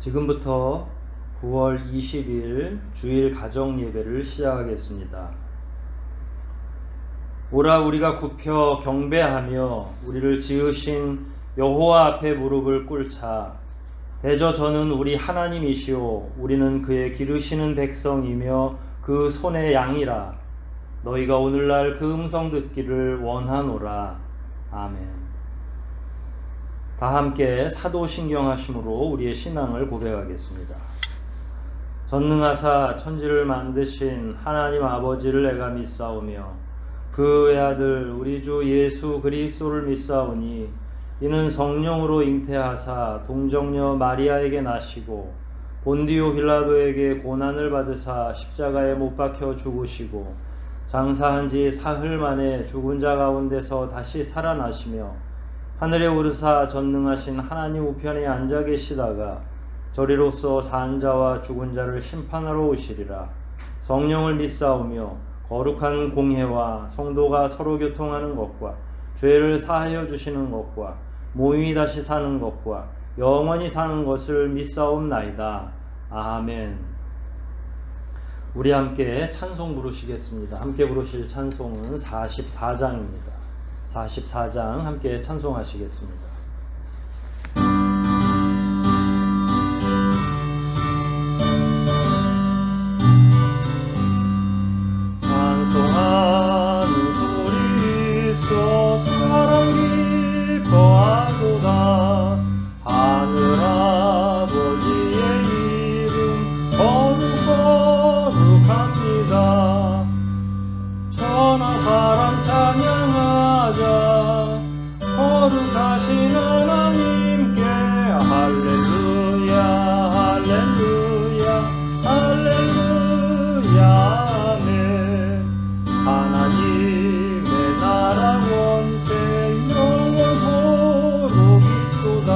지금부터 9월 20일 주일 가정 예배를 시작하겠습니다. 오라 우리가 굽혀 경배하며 우리를 지으신 여호와 앞에 무릎을 꿇자. 대저 저는 우리 하나님이시오. 우리는 그의 기르시는 백성이며 그 손의 양이라. 너희가 오늘날 그 음성 듣기를 원하노라. 아멘. 다 함께 사도신경하심으로 우리의 신앙을 고백하겠습니다. 전능하사 천지를 만드신 하나님 아버지를 내가 믿사오며 그 외아들 우리 주 예수 그리스도를 믿사오니 이는 성령으로 잉태하사 동정녀 마리아에게 나시고 본디오 빌라도에게 고난을 받으사 십자가에 못 박혀 죽으시고 장사한 지 사흘 만에 죽은 자 가운데서 다시 살아나시며 하늘에 오르사 전능하신 하나님 우편에 앉아 계시다가 저리로서 산 자와 죽은 자를 심판하러 오시리라. 성령을 믿사오며 거룩한 공회와 성도가 서로 교통하는 것과 죄를 사하여 주시는 것과 몸이 다시 사는 것과 영원히 사는 것을 믿사옵나이다. 아멘. 우리 함께 찬송 부르시겠습니다. 함께 부르실 찬송은 44장입니다. 44장 함께 찬송하시겠습니다. 찬송하는 소리 있어 사랑 기뻐하도다. 하늘 아버지의 이름 거룩거룩합니다. 천하 사람 찬양하자. 거룩하신 하나님께 할렐루야 할렐루야 할렐루야 아멘. 하나님의 나라 원세 영원토록 있도다.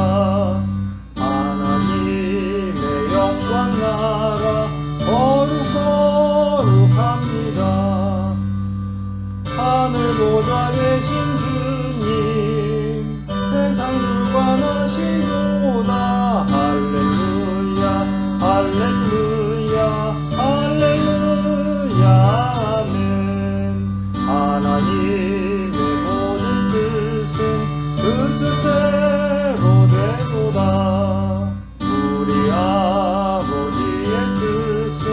하나님의 영광 나라 거룩거룩합니다. 하늘 보좌 계신 주님 세상 주관하시도다. 할렐루야 할렐루야 할렐루야 아멘. 하나님의 모든 뜻은 그 뜻대로 되도다. 우리 아버지의 뜻은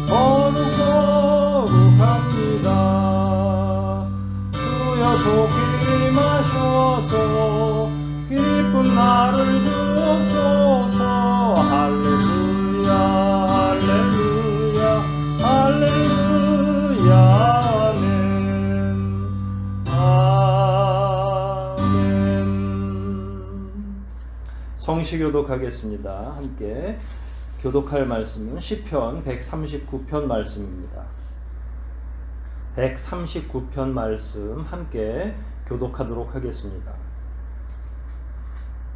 거룩거룩합니다. 주여 속히 임하셔서 기쁜 날을 주옵소서. 할렐루야 할렐루야 할렐루야 아멘. 아멘. 성시 교독하겠습니다. 함께 교독할 말씀은 시편 139편 말씀입니다. 139편 말씀 함께 교독하도록 하겠습니다.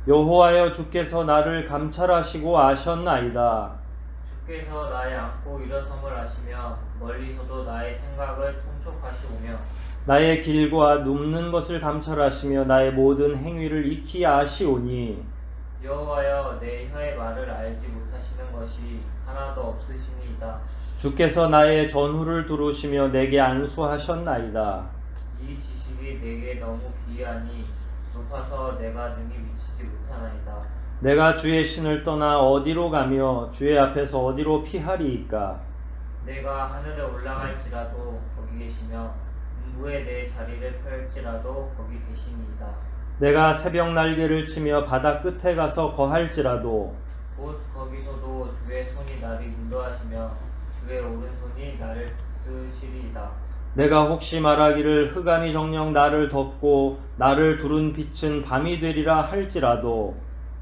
여호와여 주께서 나를 감찰하시고 아셨나이다. 주께서 나의 앉고 일어섬을 아시며 멀리서도 나의 생각을 통촉하시오며 나의 길과 눕는 것을 감찰하시며 나의 모든 행위를 익히 아시오니 여호와여 내 혀의 말을 알지 못하시는 것이 하나도 없으시니이다. 주께서 나의 전후를 두루시며 내게 안수하셨나이다. 이 지식이 내게 너무 기이하니 높아서 내가 능히 미치지 못하나이다. 내가 주의 신을 떠나 어디로 가며 주의 앞에서 어디로 피하리이까. 내가 하늘에 올라갈지라도 거기 계시며 음부에 내 자리를 펼지라도 거기 계시니이다. 내가 새벽 날개를 치며 바다 끝에 가서 거할지라도 곧 거기서도 주의 손이 나를 인도하시며 주의 오른손이 나를 붙드시리이다. 내가 혹시 말하기를 흑암이 정녕 나를 덮고 나를 두른 빛은 밤이 되리라 할지라도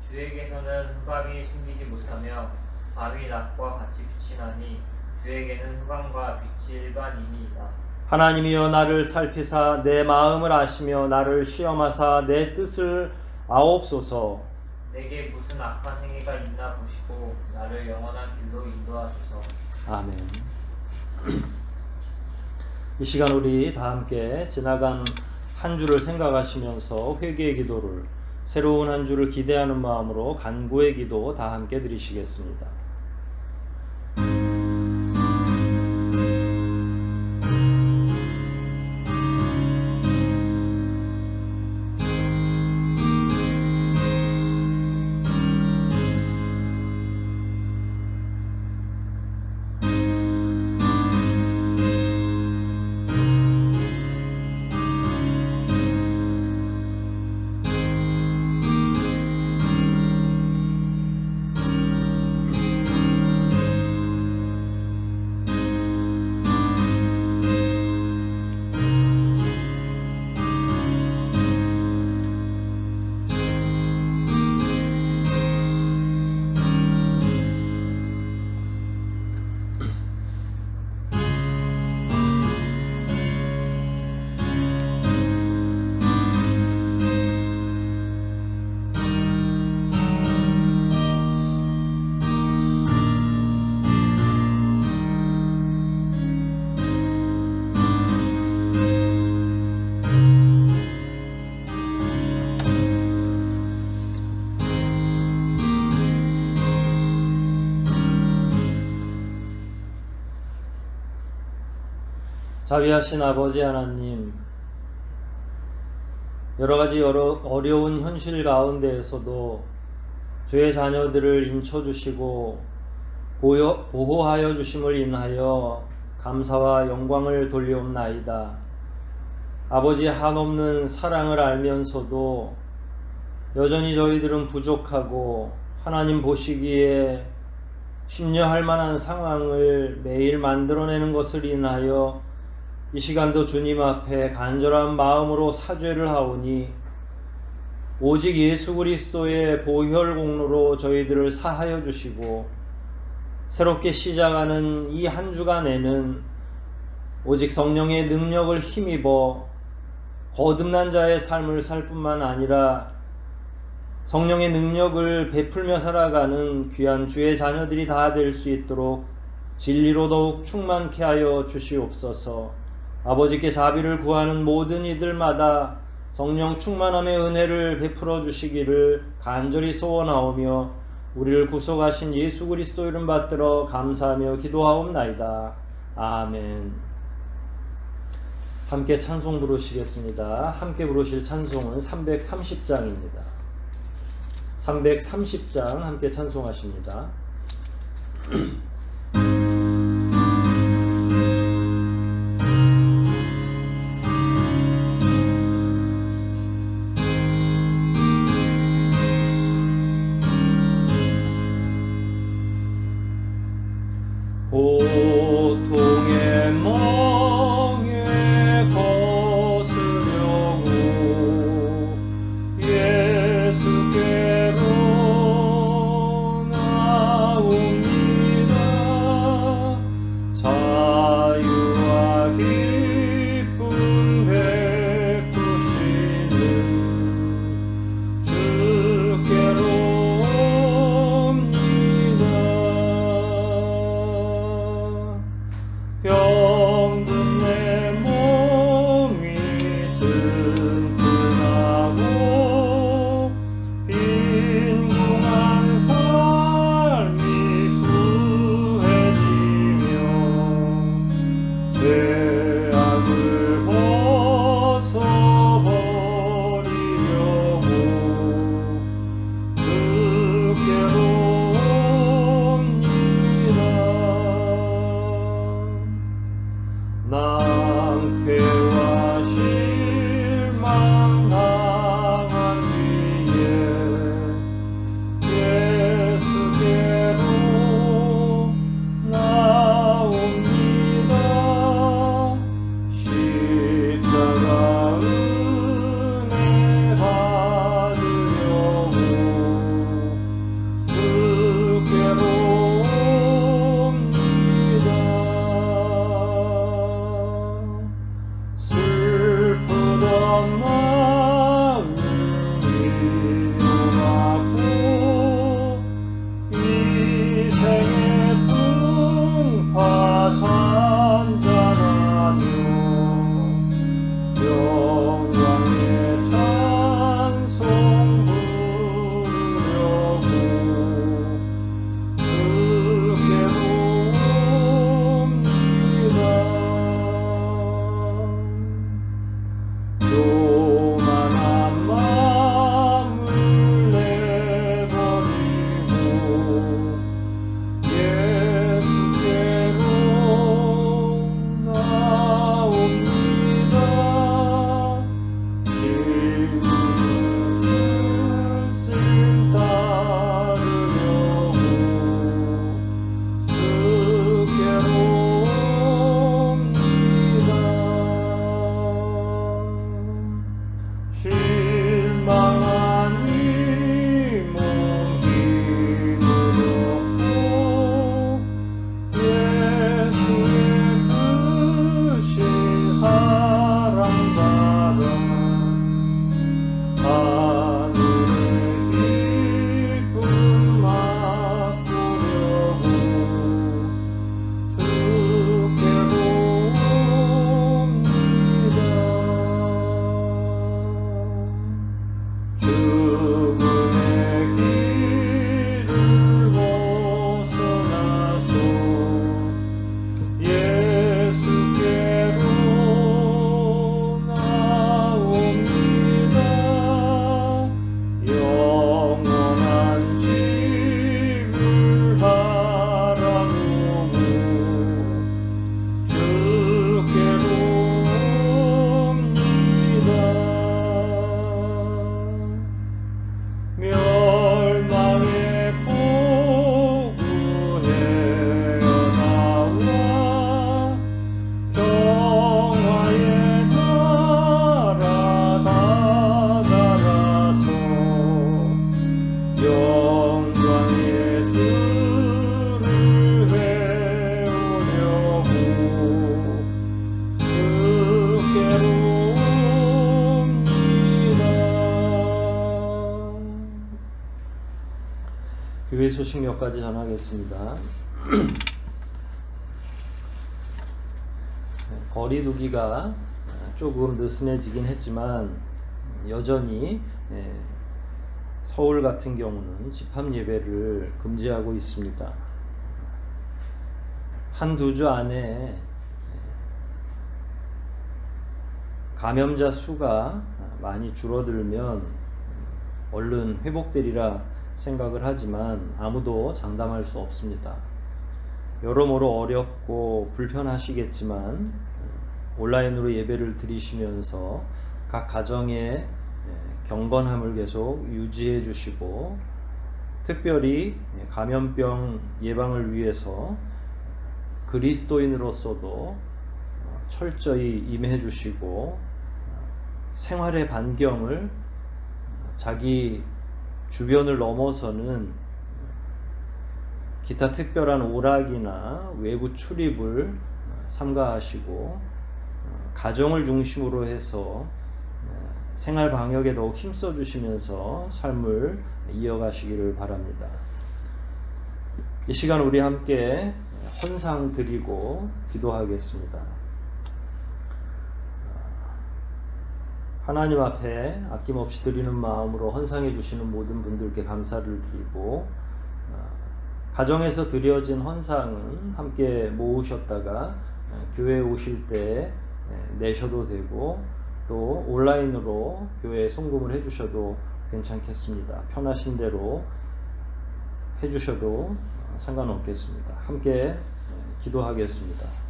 주에게서는 흑암이 숨기지 못하며 밤이 낮과 같이 빛이 나니 주에게는 흑암과 빛이 일반이니이다. 하나님이여 나를 살피사 내 마음을 아시며 나를 시험하사 내 뜻을 아옵소서. 내게 무슨 악한 행위가 있나 보시고 나를 영원한 길로 인도하소서. 아멘. 이 시간 우리 다 함께 지나간 한 주를 생각하시면서 회개의 기도를 새로운 한 주를 기대하는 마음으로 간구의 기도 다 함께 드리시겠습니다. 자비하신 아버지 하나님, 여러 가지 어려운 현실 가운데에서도 주의 자녀들을 인쳐주시고 보호하여 주심을 인하여 감사와 영광을 돌려옵나이다. 아버지의 한없는 사랑을 알면서도 여전히 저희들은 부족하고 하나님 보시기에 심려할 만한 상황을 매일 만들어내는 것을 인하여 이 시간도 주님 앞에 간절한 마음으로 사죄를 하오니 오직 예수 그리스도의 보혈 공로로 저희들을 사하여 주시고 새롭게 시작하는 이 한 주간에는 오직 성령의 능력을 힘입어 거듭난 자의 삶을 살 뿐만 아니라 성령의 능력을 베풀며 살아가는 귀한 주의 자녀들이 다 될 수 있도록 진리로 더욱 충만케 하여 주시옵소서. 아버지께 자비를 구하는 모든 이들마다 성령 충만함의 은혜를 베풀어 주시기를 간절히 소원하오며 우리를 구속하신 예수 그리스도 이름 받들어 감사하며 기도하옵나이다. 아멘. 함께 찬송 부르시겠습니다. 함께 부르실 찬송은 330장입니다. 330장 함께 찬송하십니다. 고통의 멍에 거스려고 예수께로 나옵니다. 자유와 기쁨 베푸시는 주께로 옵니다. 소식 몇 가지 전하겠습니다. 거리두기가 조금 느슨해지긴 했지만 여전히 서울 같은 경우는 집합 예배를 금지하고 있습니다. 한두 주 안에 감염자 수가 많이 줄어들면 얼른 회복되리라 생각을 하지만 아무도 장담할 수 없습니다. 여러모로 어렵고 불편하시겠지만 온라인으로 예배를 드리시면서 각 가정의 경건함을 계속 유지해 주시고 특별히 감염병 예방을 위해서 그리스도인으로서도 철저히 임해 주시고 생활의 반경을 자기 주변을 넘어서는 기타 특별한 오락이나 외부 출입을 삼가하시고 가정을 중심으로 해서 생활 방역에 더욱 힘써 주시면서 삶을 이어가시기를 바랍니다. 이 시간 우리 함께 헌상 드리고 기도하겠습니다. 하나님 앞에 아낌없이 드리는 마음으로 헌상해 주시는 모든 분들께 감사를 드리고 가정에서 드려진 헌상은 함께 모으셨다가 교회에 오실 때 내셔도 되고 또 온라인으로 교회에 송금을 해주셔도 괜찮겠습니다. 편하신 대로 해주셔도 상관없겠습니다. 함께 기도하겠습니다.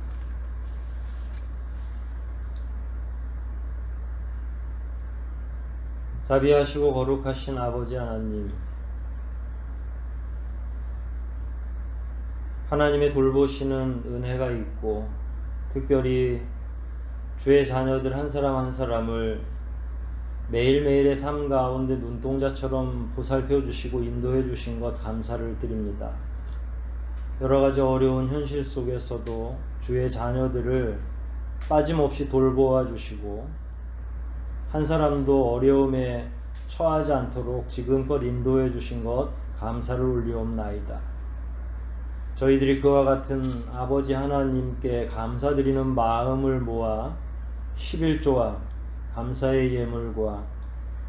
자비하시고 거룩하신 아버지 하나님, 하나님의 돌보시는 은혜가 있고 특별히 주의 자녀들 한 사람 한 사람을 매일매일의 삶 가운데 눈동자처럼 보살펴 주시고 인도해 주신 것 감사를 드립니다. 여러 가지 어려운 현실 속에서도 주의 자녀들을 빠짐없이 돌보아 주시고 한 사람도 어려움에 처하지 않도록 지금껏 인도해 주신 것 감사를 올리옵나이다. 저희들이 그와 같은 아버지 하나님께 감사드리는 마음을 모아 11조와 감사의 예물과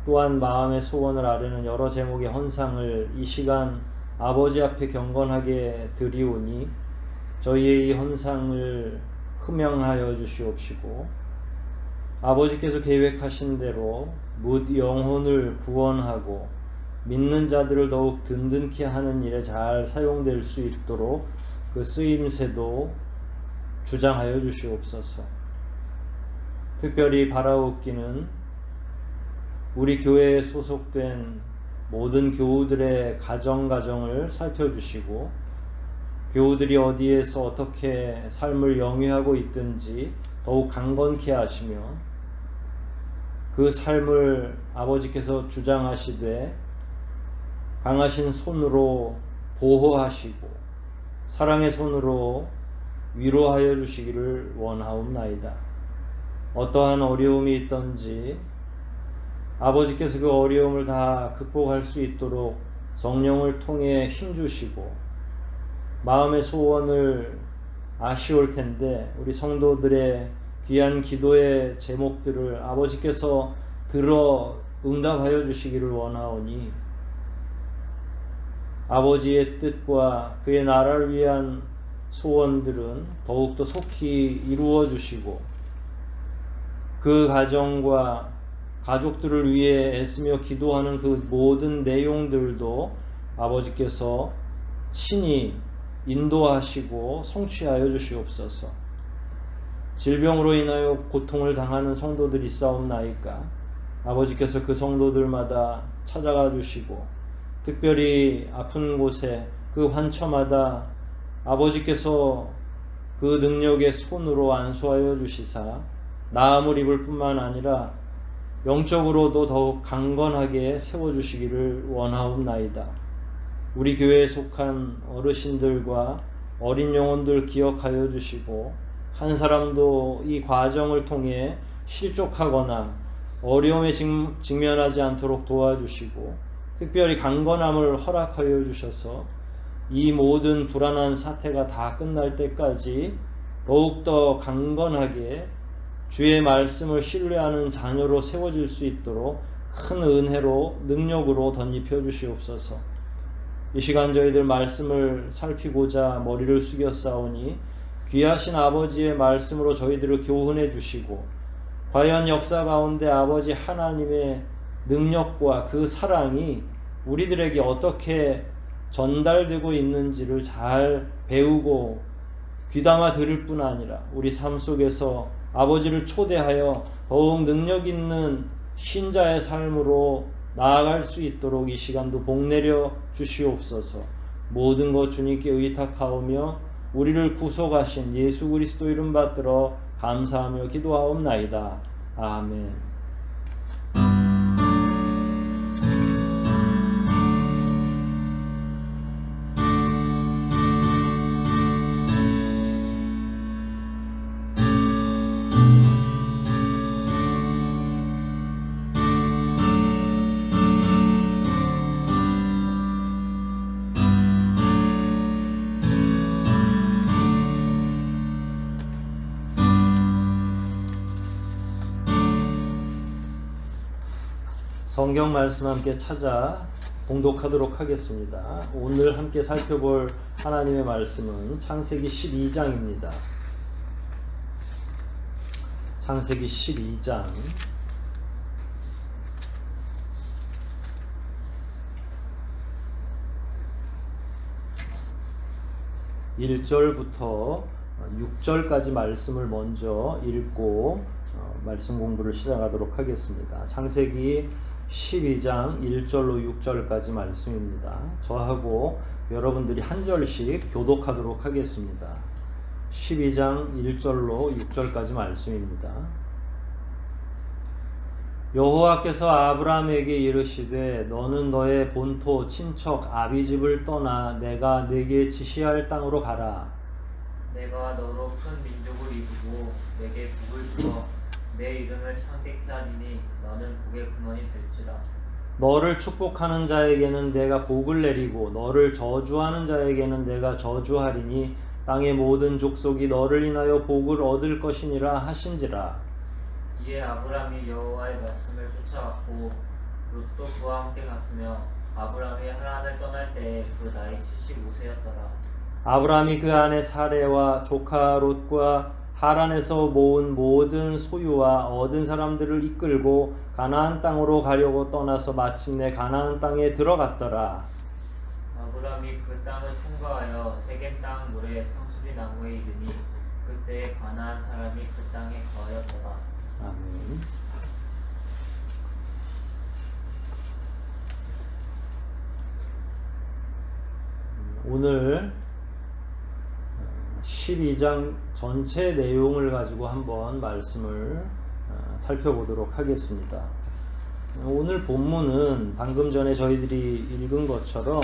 또한 마음의 소원을 아뢰는 여러 제목의 헌상을 이 시간 아버지 앞에 경건하게 드리오니 저희의 이 헌상을 흠양하여 주시옵시고 아버지께서 계획하신 대로 뭇 영혼을 구원하고 믿는 자들을 더욱 든든케 하는 일에 잘 사용될 수 있도록 그 쓰임새도 주장하여 주시옵소서. 특별히 바라옵기는 우리 교회에 소속된 모든 교우들의 가정을 살펴주시고 교우들이 어디에서 어떻게 삶을 영위하고 있든지 더욱 강건케 하시며 그 삶을 아버지께서 주장하시되 강하신 손으로 보호하시고 사랑의 손으로 위로하여 주시기를 원하옵나이다. 어떠한 어려움이 있든지 아버지께서 그 어려움을 다 극복할 수 있도록 성령을 통해 힘주시고 마음의 소원을 아쉬울 텐데 우리 성도들의 귀한 기도의 제목들을 아버지께서 들어 응답하여 주시기를 원하오니 아버지의 뜻과 그의 나라를 위한 소원들은 더욱더 속히 이루어 주시고 그 가정과 가족들을 위해 애쓰며 기도하는 그 모든 내용들도 아버지께서 친히 인도하시고 성취하여 주시옵소서. 질병으로 인하여 고통을 당하는 성도들이 있사옵나이까 아버지께서 그 성도들마다 찾아가 주시고 특별히 아픈 곳에 그 환처마다 아버지께서 그 능력의 손으로 안수하여 주시사 나음을 입을 뿐만 아니라 영적으로도 더욱 강건하게 세워주시기를 원하옵나이다. 우리 교회에 속한 어르신들과 어린 영혼들 기억하여 주시고 한 사람도 이 과정을 통해 실족하거나 어려움에 직면하지 않도록 도와주시고 특별히 강건함을 허락하여 주셔서 이 모든 불안한 사태가 다 끝날 때까지 더욱더 강건하게 주의 말씀을 신뢰하는 자녀로 세워질 수 있도록 큰 은혜로 능력으로 덧입혀 주시옵소서. 이 시간 저희들 말씀을 살피고자 머리를 숙였사오니 귀하신 아버지의 말씀으로 저희들을 교훈해 주시고 과연 역사 가운데 아버지 하나님의 능력과 그 사랑이 우리들에게 어떻게 전달되고 있는지를 잘 배우고 귀담아 들을 뿐 아니라 우리 삶 속에서 아버지를 초대하여 더욱 능력 있는 신자의 삶으로 나아갈 수 있도록 이 시간도 복내려 주시옵소서. 모든 것 주님께 의탁하오며 우리를 구속하신 예수 그리스도 이름 받들어 감사하며 기도하옵나이다. 아멘. 성경 말씀 함께 찾아 봉독하도록 하겠습니다. 오늘 함께 살펴볼 하나님의 말씀은 창세기 12장입니다. 창세기 12장 1절부터 6절까지 말씀을 먼저 읽고 말씀 공부를 시작하도록 하겠습니다. 창세기 12장 1절로 6절까지 말씀입니다. 저하고 여러분들이 한 절씩 교독하도록 하겠습니다. 12장 1절로 6절까지 말씀입니다. 여호와께서 아브라함에게 이르시되 너는 너의 본토 친척 아비집을 떠나 내가 네게 지시할 땅으로 가라. 내가 너로 큰 민족을 이루고 내게 복을 주어 내 이름을 창대케 하리니 너는 복의 근원이 될지라. 너를 축복하는 자에게는 내가 복을 내리고 너를 저주하는 자에게는 내가 저주하리니 땅의 모든 족속이 너를 인하여 복을 얻을 것이니라 하신지라. 이에 아브라함이 여호와의 말씀을 쫓아갔고 롯도 그와 함께 갔으며 아브라함이 하란을 떠날 때에 그 나이 75세였더라. 아브라함이 그 아내 사레와 조카 롯과 하란에서 모은 모든 소유와 얻은 사람들을 이끌고 가나안 땅으로 가려고 떠나서 마침내 가나안 땅에 들어갔더라. 아브라함이 그 땅을 통과하여 세겜 땅 모래 상수리 나무에 이르니 그때에 가나안 사람이 그 땅에 거하였더라. 아멘. 오늘 12장 전체 내용을 가지고 한번 말씀을 살펴보도록 하겠습니다. 오늘 본문은 방금 전에 저희들이 읽은 것처럼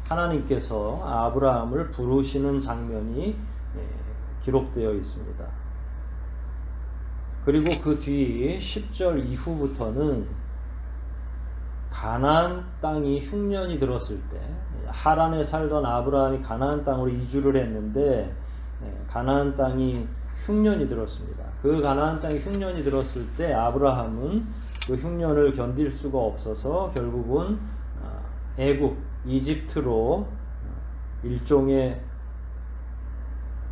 하나님께서 아브라함을 부르시는 장면이 기록되어 있습니다. 그리고 그 뒤 10절 이후부터는 가나안 땅이 흉년이 들었을 때 하란에 살던 아브라함이 가나안 땅으로 이주를 했는데 가나안 땅이 흉년이 들었습니다. 그 가나안 땅이 흉년이 들었을 때 아브라함은 그 흉년을 견딜 수가 없어서 결국은 애굽 이집트로 일종의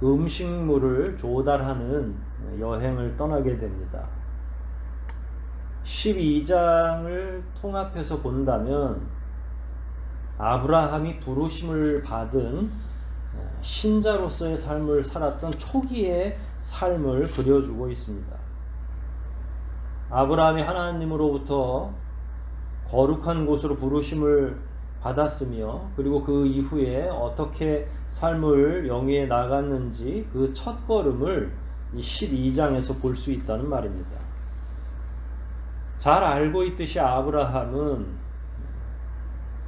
음식물을 조달하는 여행을 떠나게 됩니다. 12장을 통합해서 본다면 아브라함이 부르심을 받은 신자로서의 삶을 살았던 초기의 삶을 그려주고 있습니다. 아브라함이 하나님으로부터 거룩한 곳으로 부르심을 받았으며 그리고 그 이후에 어떻게 삶을 영위해 나갔는지 그 첫걸음을 이 12장에서 볼 수 있다는 말입니다. 잘 알고 있듯이 아브라함은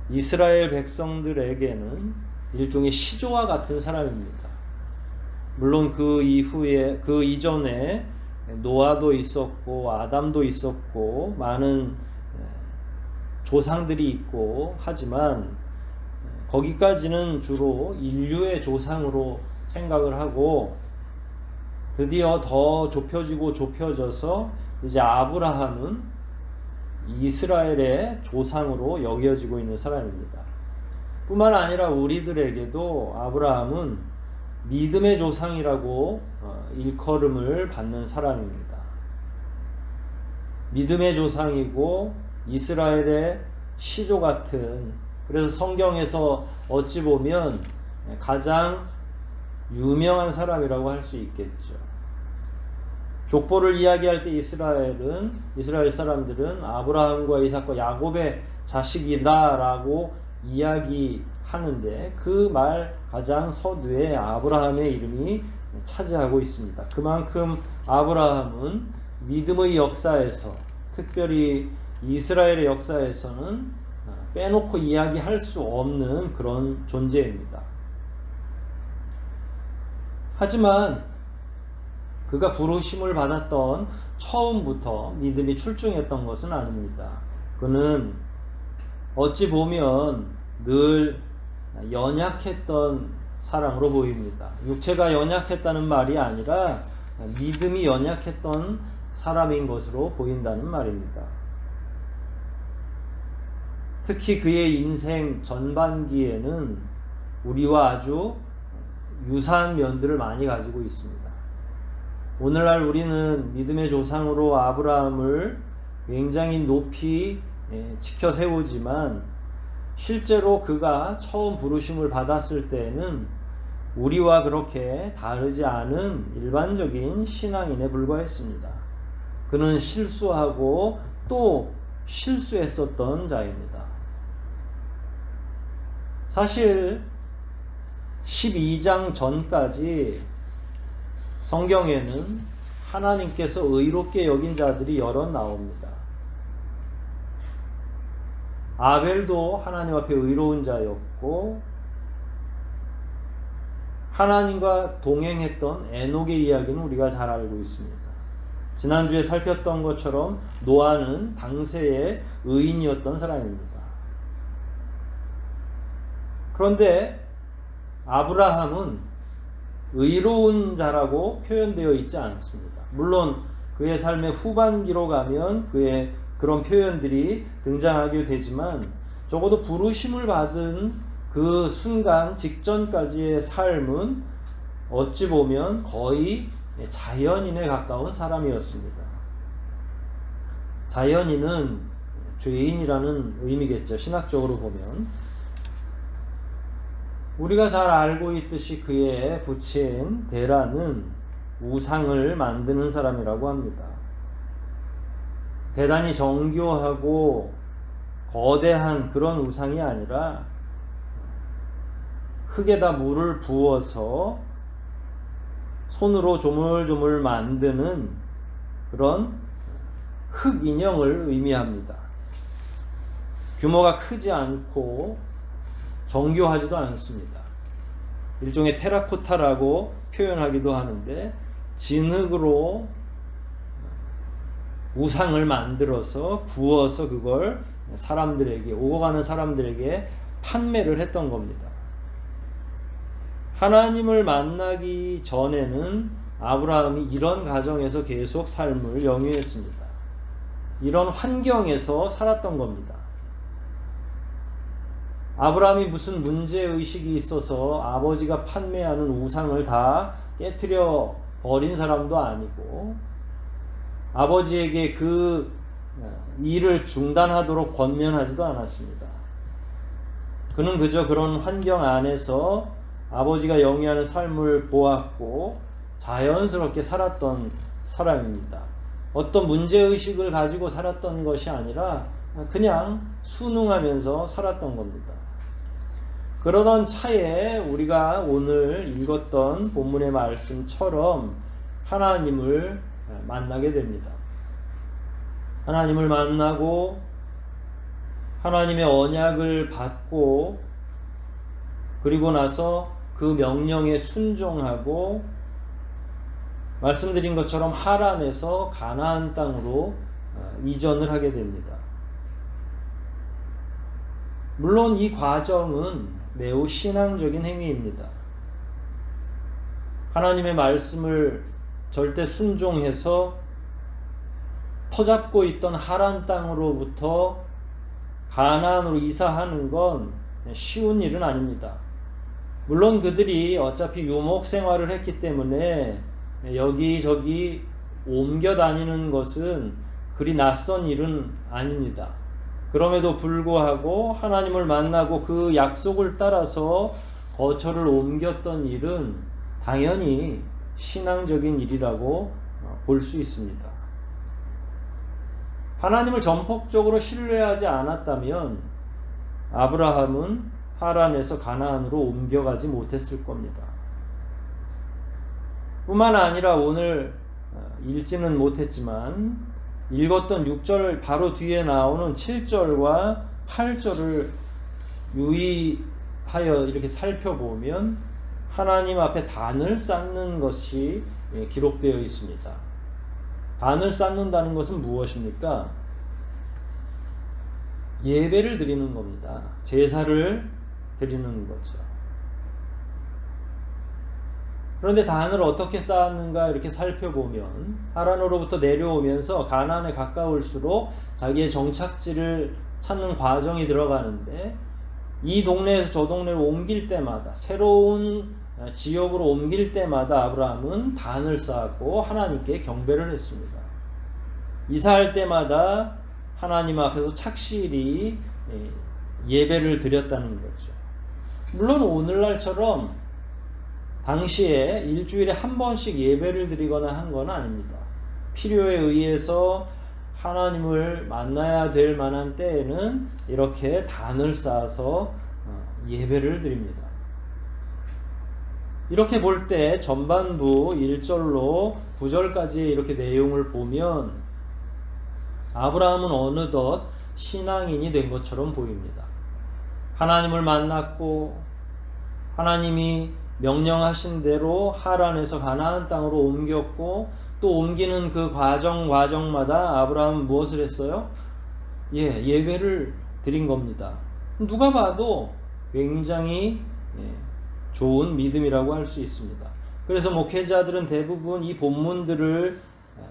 이스라엘 백성들에게는 일종의 시조와 같은 사람입니다. 물론 그 이후에 그 이전에 노아도 있었고 아담도 있었고 많은 조상들이 있고 하지만 거기까지는 주로 인류의 조상으로 생각을 하고 드디어 더 좁혀져서 이제 아브라함은 이스라엘의 조상으로 여겨지고 있는 사람입니다. 뿐만 아니라 우리들에게도 아브라함은 믿음의 조상이라고 일컬음을 받는 사람입니다. 믿음의 조상이고 이스라엘의 시조 같은, 그래서 성경에서 어찌 보면 가장 유명한 사람이라고 할 수 있겠죠. 족보를 이야기할 때 이스라엘 사람들은 아브라함과 이삭과 야곱의 자식이다라고 이야기하는데 그 말 가장 서두에 아브라함의 이름이 차지하고 있습니다. 그만큼 아브라함은 믿음의 역사에서, 특별히 이스라엘의 역사에서는 빼놓고 이야기할 수 없는 그런 존재입니다. 하지만 그가 부르심을 받았던 처음부터 믿음이 출중했던 것은 아닙니다. 그는 어찌 보면 늘 연약했던 사람으로 보입니다. 육체가 연약했다는 말이 아니라 믿음이 연약했던 사람인 것으로 보인다는 말입니다. 특히 그의 인생 전반기에는 우리와 아주 유사한 면들을 많이 가지고 있습니다. 오늘날 우리는 믿음의 조상으로 아브라함을 굉장히 높이 지켜 세우지만 실제로 그가 처음 부르심을 받았을 때에는 우리와 그렇게 다르지 않은 일반적인 신앙인에 불과했습니다. 그는 실수하고 또 실수했었던 자입니다. 사실 12장 전까지 성경에는 하나님께서 의롭게 여긴 자들이 여럿 나옵니다. 아벨도 하나님 앞에 의로운 자였고, 하나님과 동행했던 에녹의 이야기는 우리가 잘 알고 있습니다. 지난주에 살폈던 것처럼 노아는 당세의 의인이었던 사람입니다. 그런데 아브라함은 의로운 자라고 표현되어 있지 않습니다. 물론 그의 삶의 후반기로 가면 그의 그런 표현들이 등장하게 되지만 적어도 부르심을 받은 그 순간 직전까지의 삶은 어찌 보면 거의 자연인에 가까운 사람이었습니다. 자연인은 죄인이라는 의미겠죠. 신학적으로 보면. 우리가 잘 알고 있듯이 그의 부친 데라는 우상을 만드는 사람이라고 합니다. 대단히 정교하고 거대한 그런 우상이 아니라 흙에다 물을 부어서 손으로 조물조물 만드는 그런 흙 인형을 의미합니다. 규모가 크지 않고 정교하지도 않습니다. 일종의 테라코타라고 표현하기도 하는데 진흙으로 우상을 만들어서 구워서 그걸 사람들에게, 오고 가는 사람들에게 판매를 했던 겁니다. 하나님을 만나기 전에는 아브라함이 이런 가정에서 계속 삶을 영위했습니다. 이런 환경에서 살았던 겁니다. 아브라함이 무슨 문제의식이 있어서 아버지가 판매하는 우상을 다 깨트려 버린 사람도 아니고, 아버지에게 그 일을 중단하도록 권면하지도 않았습니다. 그는 그저 그런 환경 안에서 아버지가 영위하는 삶을 보았고 자연스럽게 살았던 사람입니다. 어떤 문제의식을 가지고 살았던 것이 아니라 그냥 순응하면서 살았던 겁니다. 그러던 차에 우리가 오늘 읽었던 본문의 말씀처럼 하나님을 만나게 됩니다. 하나님을 만나고 하나님의 언약을 받고 그리고 나서 그 명령에 순종하고 말씀드린 것처럼 하란에서 가나안 땅으로 이전을 하게 됩니다. 물론 이 과정은 매우 신앙적인 행위입니다. 하나님의 말씀을 절대 순종해서 터잡고 있던 하란 땅으로부터 가나안으로 이사하는 건 쉬운 일은 아닙니다. 물론 그들이 어차피 유목 생활을 했기 때문에 여기저기 옮겨 다니는 것은 그리 낯선 일은 아닙니다. 그럼에도 불구하고 하나님을 만나고 그 약속을 따라서 거처를 옮겼던 일은 당연히 신앙적인 일이라고 볼 수 있습니다. 하나님을 전폭적으로 신뢰하지 않았다면 아브라함은 하란에서 가나안으로 옮겨가지 못했을 겁니다. 뿐만 아니라 오늘 읽지는 못했지만 읽었던 6절 바로 뒤에 나오는 7절과 8절을 유의하여 이렇게 살펴보면 하나님 앞에 단을 쌓는 것이 기록되어 있습니다. 단을 쌓는다는 것은 무엇입니까? 예배를 드리는 겁니다. 제사를 드리는 거죠. 그런데 단을 어떻게 쌓았는가 이렇게 살펴보면 하란으로부터 내려오면서 가나안에 가까울수록 자기의 정착지를 찾는 과정이 들어가는데 이 동네에서 저 동네로 옮길 때마다 새로운 지역으로 옮길 때마다 아브라함은 단을 쌓았고 하나님께 경배를 했습니다. 이사할 때마다 하나님 앞에서 착실히 예배를 드렸다는 거죠. 물론 오늘날처럼 당시에 일주일에 한 번씩 예배를 드리거나 한 건 아닙니다. 필요에 의해서 하나님을 만나야 될 만한 때에는 이렇게 단을 쌓아서 예배를 드립니다. 이렇게 볼 때 전반부 1절로 9절까지 이렇게 내용을 보면 아브라함은 어느덧 신앙인이 된 것처럼 보입니다. 하나님을 만났고 하나님이 명령하신 대로 하란에서 가나안 땅으로 옮겼고 또 옮기는 그 과정마다 아브라함은 무엇을 했어요? 예배를 드린 겁니다. 누가 봐도 굉장히 좋은 믿음이라고 할 수 있습니다. 그래서 목회자들은 대부분 이 본문들을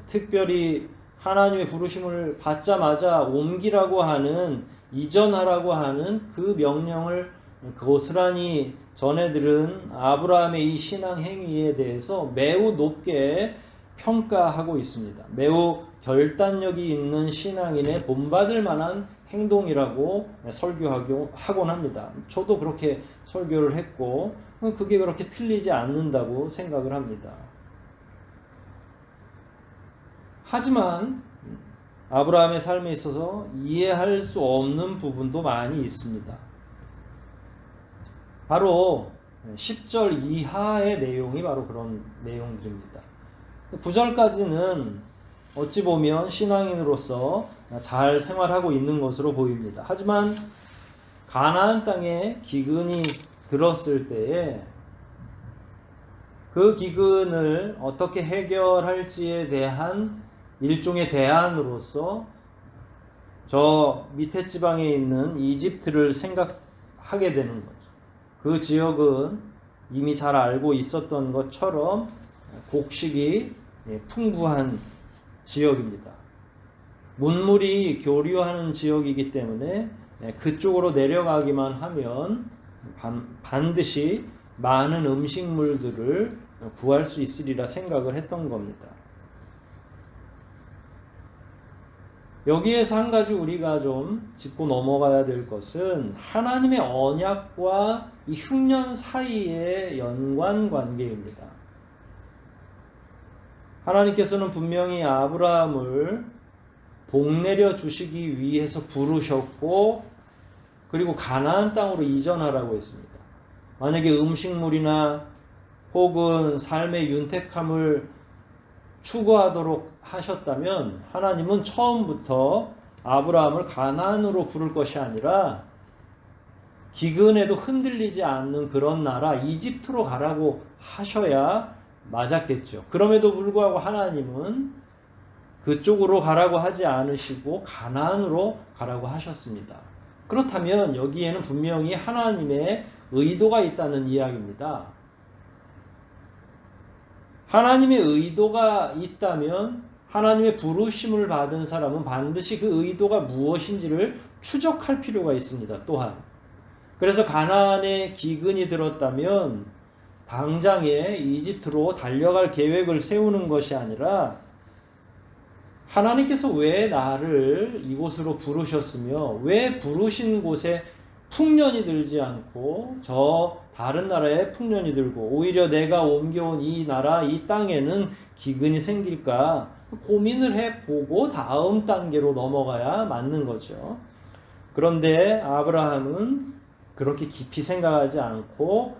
특별히 하나님의 부르심을 받자마자 옮기라고 하는, 이전하라고 하는 그 명령을 고스란히 전해들은 아브라함의 이 신앙 행위에 대해서 매우 높게 평가하고 있습니다. 매우 결단력이 있는 신앙인의 본받을 만한 행동이라고 설교하곤 합니다. 저도 그렇게 설교를 했고 그게 그렇게 틀리지 않는다고 생각을 합니다. 하지만 아브라함의 삶에 있어서 이해할 수 없는 부분도 많이 있습니다. 바로 10절 이하의 내용이 바로 그런 내용들입니다. 9절까지는 어찌 보면 신앙인으로서 잘 생활하고 있는 것으로 보입니다. 하지만 가나안 땅에 기근이 들었을 때에 그 기근을 어떻게 해결할지에 대한 일종의 대안으로서 저 밑에 지방에 있는 이집트를 생각하게 되는 거죠. 그 지역은 이미 잘 알고 있었던 것처럼 곡식이 풍부한 지역입니다. 문물이 교류하는 지역이기 때문에 그쪽으로 내려가기만 하면 반드시 많은 음식물들을 구할 수 있으리라 생각을 했던 겁니다. 여기에서 한 가지 우리가 좀 짚고 넘어가야 될 것은 하나님의 언약과 이 흉년 사이의 연관관계입니다. 하나님께서는 분명히 아브라함을 복내려 주시기 위해서 부르셨고 그리고 가나안 땅으로 이전하라고 했습니다. 만약에 음식물이나 혹은 삶의 윤택함을 추구하도록 하셨다면 하나님은 처음부터 아브라함을 가나안으로 부를 것이 아니라 기근에도 흔들리지 않는 그런 나라 이집트로 가라고 하셔야 맞았겠죠. 그럼에도 불구하고 하나님은 그쪽으로 가라고 하지 않으시고 가나안으로 가라고 하셨습니다. 그렇다면 여기에는 분명히 하나님의 의도가 있다는 이야기입니다. 하나님의 의도가 있다면 하나님의 부르심을 받은 사람은 반드시 그 의도가 무엇인지를 추적할 필요가 있습니다. 또한 그래서 가나안에 기근이 들었다면 당장에 이집트로 달려갈 계획을 세우는 것이 아니라 하나님께서 왜 나를 이곳으로 부르셨으며 왜 부르신 곳에 풍년이 들지 않고 저 다른 나라에 풍년이 들고 오히려 내가 옮겨온 이 나라 이 땅에는 기근이 생길까 고민을 해보고 다음 단계로 넘어가야 맞는 거죠. 그런데 아브라함은 그렇게 깊이 생각하지 않고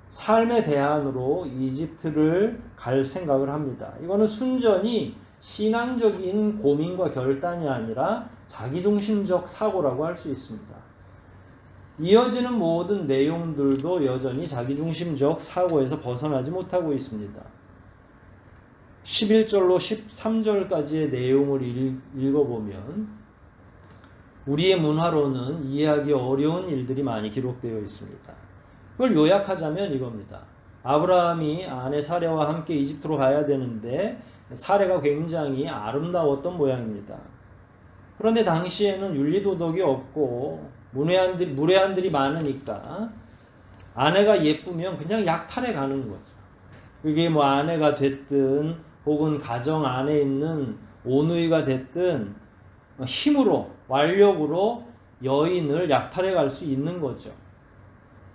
삶의 대안으로 이집트를 갈 생각을 합니다. 이거는 순전히 신앙적인 고민과 결단이 아니라 자기중심적 사고라고 할 수 있습니다. 이어지는 모든 내용들도 여전히 자기중심적 사고에서 벗어나지 못하고 있습니다. 11절로 13절까지의 내용을 읽어보면 우리의 문화로는 이해하기 어려운 일들이 많이 기록되어 있습니다. 그걸 요약하자면 이겁니다. 아브라함이 아내 사레와 함께 이집트로 가야 되는데 사레가 굉장히 아름다웠던 모양입니다. 그런데 당시에는 윤리도덕이 없고 무례한들이 많으니까 아내가 예쁘면 그냥 약탈해 가는 거죠. 그게 뭐 아내가 됐든 혹은 가정 안에 있는 오누이가 됐든 힘으로 완력으로 여인을 약탈해 갈 수 있는 거죠.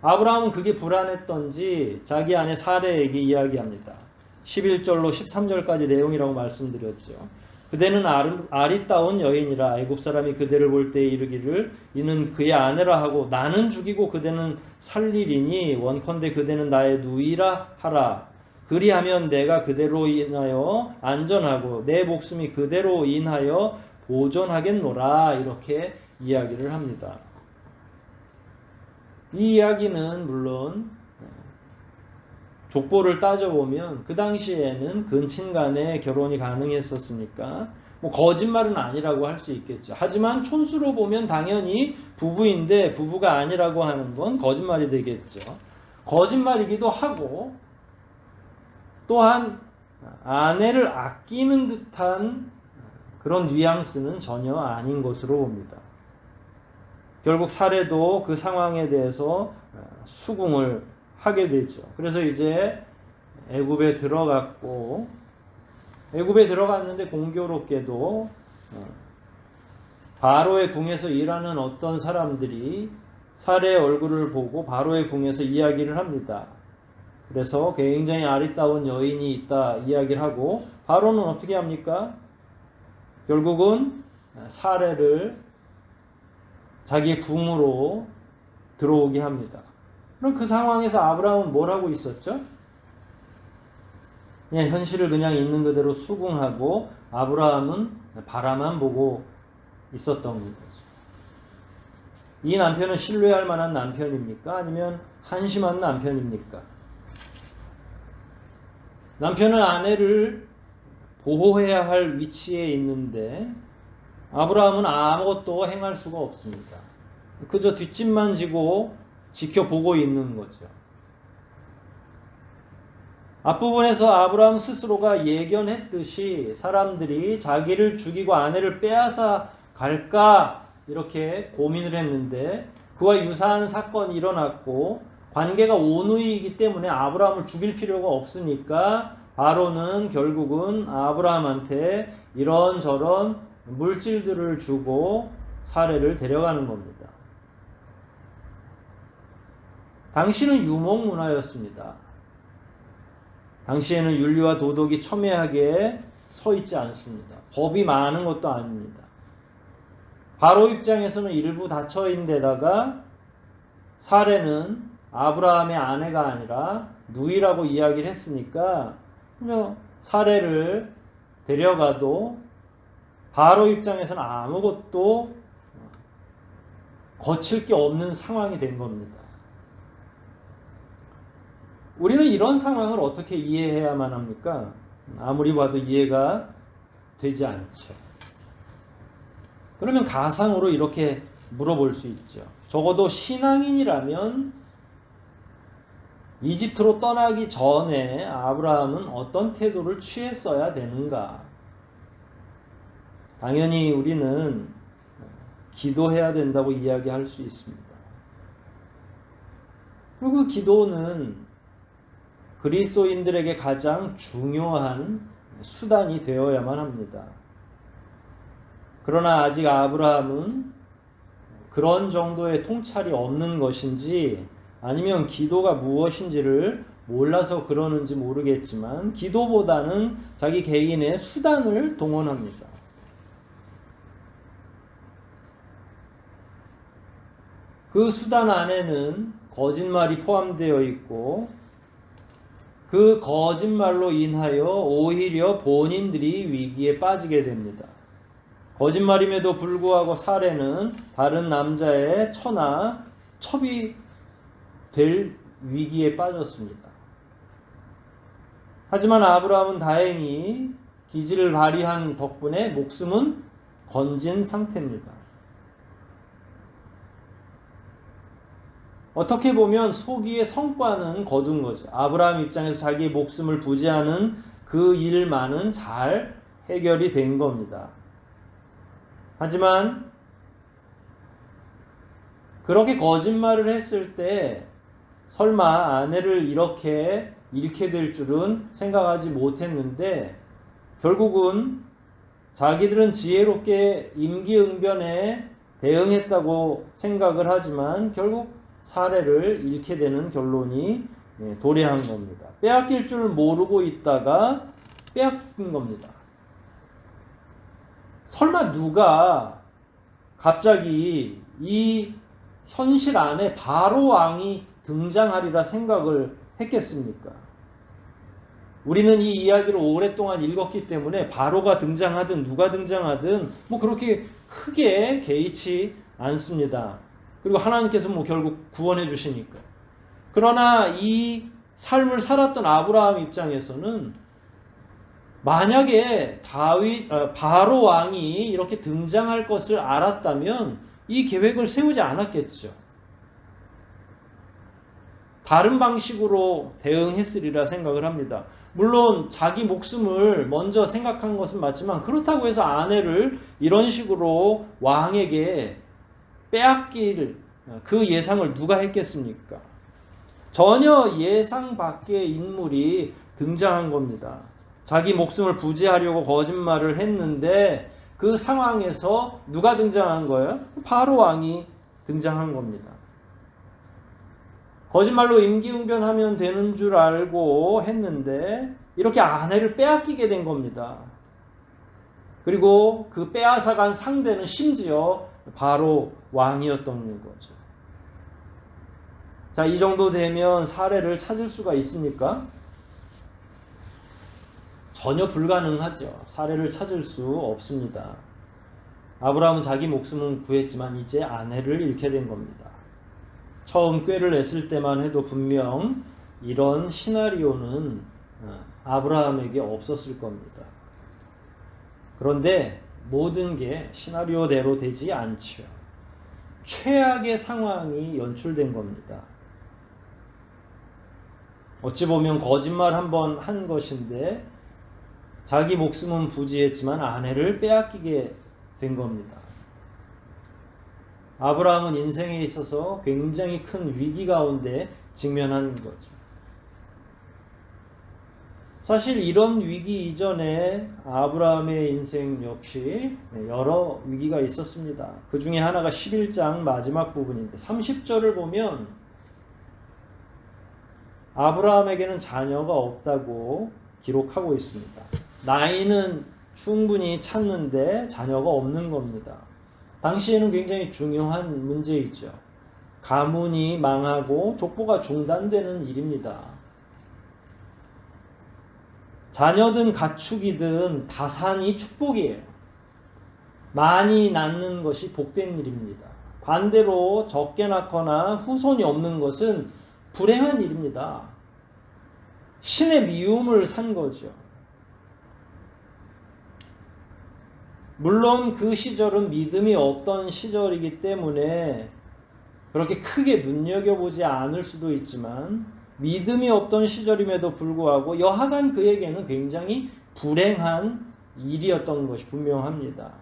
아브라함은 그게 불안했던지 자기 아내 사레에게 이야기합니다. 11절로 13절까지 내용이라고 말씀드렸죠. 그대는 아리따운 여인이라 애굽 사람이 그대를 볼 때 이르기를 이는 그의 아내라 하고 나는 죽이고 그대는 살리리니 원컨대 그대는 나의 누이라 하라. 그리하면 내가 그대로 인하여 안전하고 내 목숨이 그대로 인하여 보존하겠노라. 이렇게 이야기를 합니다. 이 이야기는 물론 족보를 따져보면 그 당시에는 근친 간에 결혼이 가능했었으니까 뭐 거짓말은 아니라고 할 수 있겠죠. 하지만 촌수로 보면 당연히 부부인데 부부가 아니라고 하는 건 거짓말이 되겠죠. 거짓말이기도 하고 또한 아내를 아끼는 듯한 그런 뉘앙스는 전혀 아닌 것으로 봅니다. 결국 사례도 그 상황에 대해서 수긍을 하게 되죠. 그래서 이제 애굽에 들어갔고 애굽에 들어갔는데 공교롭게도 바로의 궁에서 일하는 어떤 사람들이 사례의 얼굴을 보고 바로의 궁에서 이야기를 합니다. 그래서 굉장히 아리따운 여인이 있다 이야기를 하고 바로는 어떻게 합니까? 결국은 사례를 자기의 궁으로 들어오게 합니다. 그럼 그 상황에서 아브라함은 뭘 하고 있었죠? 그냥 현실을 그냥 있는 그대로 수긍하고 아브라함은 바라만 보고 있었던 거죠. 이 남편은 신뢰할 만한 남편입니까? 아니면 한심한 남편입니까? 남편은 아내를 보호해야 할 위치에 있는데 아브라함은 아무것도 행할 수가 없습니다. 그저 뒷짐만 지고 지켜보고 있는 거죠. 앞부분에서 아브라함 스스로가 예견했듯이 사람들이 자기를 죽이고 아내를 빼앗아 갈까 이렇게 고민을 했는데 그와 유사한 사건이 일어났고 관계가 오누이이기 때문에 아브라함을 죽일 필요가 없으니까 바로는 결국은 아브라함한테 이런저런 물질들을 주고 사례를 데려가는 겁니다. 당시는 유목 문화였습니다. 당시에는 윤리와 도덕이 첨예하게 서 있지 않습니다. 법이 많은 것도 아닙니다. 바로 입장에서는 일부 닫혀있는 데다가 사례는 아브라함의 아내가 아니라 누이라고 이야기를 했으니까 사례를 데려가도 바로 입장에서는 아무것도 거칠 게 없는 상황이 된 겁니다. 우리는 이런 상황을 어떻게 이해해야만 합니까? 아무리 봐도 이해가 되지 않죠. 그러면 가상으로 이렇게 물어볼 수 있죠. 적어도 신앙인이라면 이집트로 떠나기 전에 아브라함은 어떤 태도를 취했어야 되는가? 당연히 우리는 기도해야 된다고 이야기할 수 있습니다. 그리고 그 기도는 그리스도인들에게 가장 중요한 수단이 되어야만 합니다. 그러나 아직 아브라함은 그런 정도의 통찰이 없는 것인지 아니면 기도가 무엇인지를 몰라서 그러는지 모르겠지만 기도보다는 자기 개인의 수단을 동원합니다. 그 수단 안에는 거짓말이 포함되어 있고 그 거짓말로 인하여 오히려 본인들이 위기에 빠지게 됩니다. 거짓말임에도 불구하고 사례는 다른 남자의 처나 첩이 될 위기에 빠졌습니다. 하지만 아브라함은 다행히 기지를 발휘한 덕분에 목숨은 건진 상태입니다. 어떻게 보면 소기의 성과는 거둔 거죠. 아브라함 입장에서 자기의 목숨을 부지하는 그 일만은 잘 해결이 된 겁니다. 하지만 그렇게 거짓말을 했을 때 설마 아내를 이렇게 잃게 될 줄은 생각하지 못했는데 결국은 자기들은 지혜롭게 임기응변에 대응했다고 생각을 하지만 결국 사례를 잃게 되는 결론이 도래한 겁니다. 빼앗길 줄 모르고 있다가 빼앗긴 겁니다. 설마 누가 갑자기 이 현실 안에 바로 왕이 등장하리라 생각을 했겠습니까? 우리는 이 이야기를 오랫동안 읽었기 때문에 바로가 등장하든 누가 등장하든 뭐 그렇게 크게 개의치 않습니다. 그리고 하나님께서 뭐 결국 구원해 주시니까. 그러나 이 삶을 살았던 아브라함 입장에서는 만약에 바로 왕이 이렇게 등장할 것을 알았다면 이 계획을 세우지 않았겠죠. 다른 방식으로 대응했으리라 생각을 합니다. 물론 자기 목숨을 먼저 생각한 것은 맞지만 그렇다고 해서 아내를 이런 식으로 왕에게 빼앗길 그 예상을 누가 했겠습니까? 전혀 예상 밖의 인물이 등장한 겁니다. 자기 목숨을 부지하려고 거짓말을 했는데 그 상황에서 누가 등장한 거예요? 바로 왕이 등장한 겁니다. 거짓말로 임기응변하면 되는 줄 알고 했는데 이렇게 아내를 빼앗기게 된 겁니다. 그리고 그 빼앗아간 상대는 심지어 바로 왕이었던 거죠. 자, 이 정도 되면 사례를 찾을 수가 있습니까? 전혀 불가능하죠. 사례를 찾을 수 없습니다. 아브라함은 자기 목숨은 구했지만 이제 아내를 잃게 된 겁니다. 처음 꾀를 냈을 때만 해도 분명 이런 시나리오는 아브라함에게 없었을 겁니다. 그런데 모든 게 시나리오대로 되지 않죠. 최악의 상황이 연출된 겁니다. 어찌 보면 거짓말 한 번 한 것인데 자기 목숨은 부지했지만 아내를 빼앗기게 된 겁니다. 아브라함은 인생에 있어서 굉장히 큰 위기 가운데 직면한 거죠. 사실 이런 위기 이전에 아브라함의 인생 역시 여러 위기가 있었습니다. 그 중에 하나가 11장 마지막 부분인데 30절을 보면 아브라함에게는 자녀가 없다고 기록하고 있습니다. 나이는 충분히 찼는데 자녀가 없는 겁니다. 당시에는 굉장히 중요한 문제이죠. 가문이 망하고 족보가 중단되는 일입니다. 자녀든 가축이든 다산이 축복이에요. 많이 낳는 것이 복된 일입니다. 반대로 적게 낳거나 후손이 없는 것은 불행한 일입니다. 신의 미움을 산 거죠. 물론 그 시절은 믿음이 없던 시절이기 때문에 그렇게 크게 눈여겨보지 않을 수도 있지만 믿음이 없던 시절임에도 불구하고 여하간 그에게는 굉장히 불행한 일이었던 것이 분명합니다.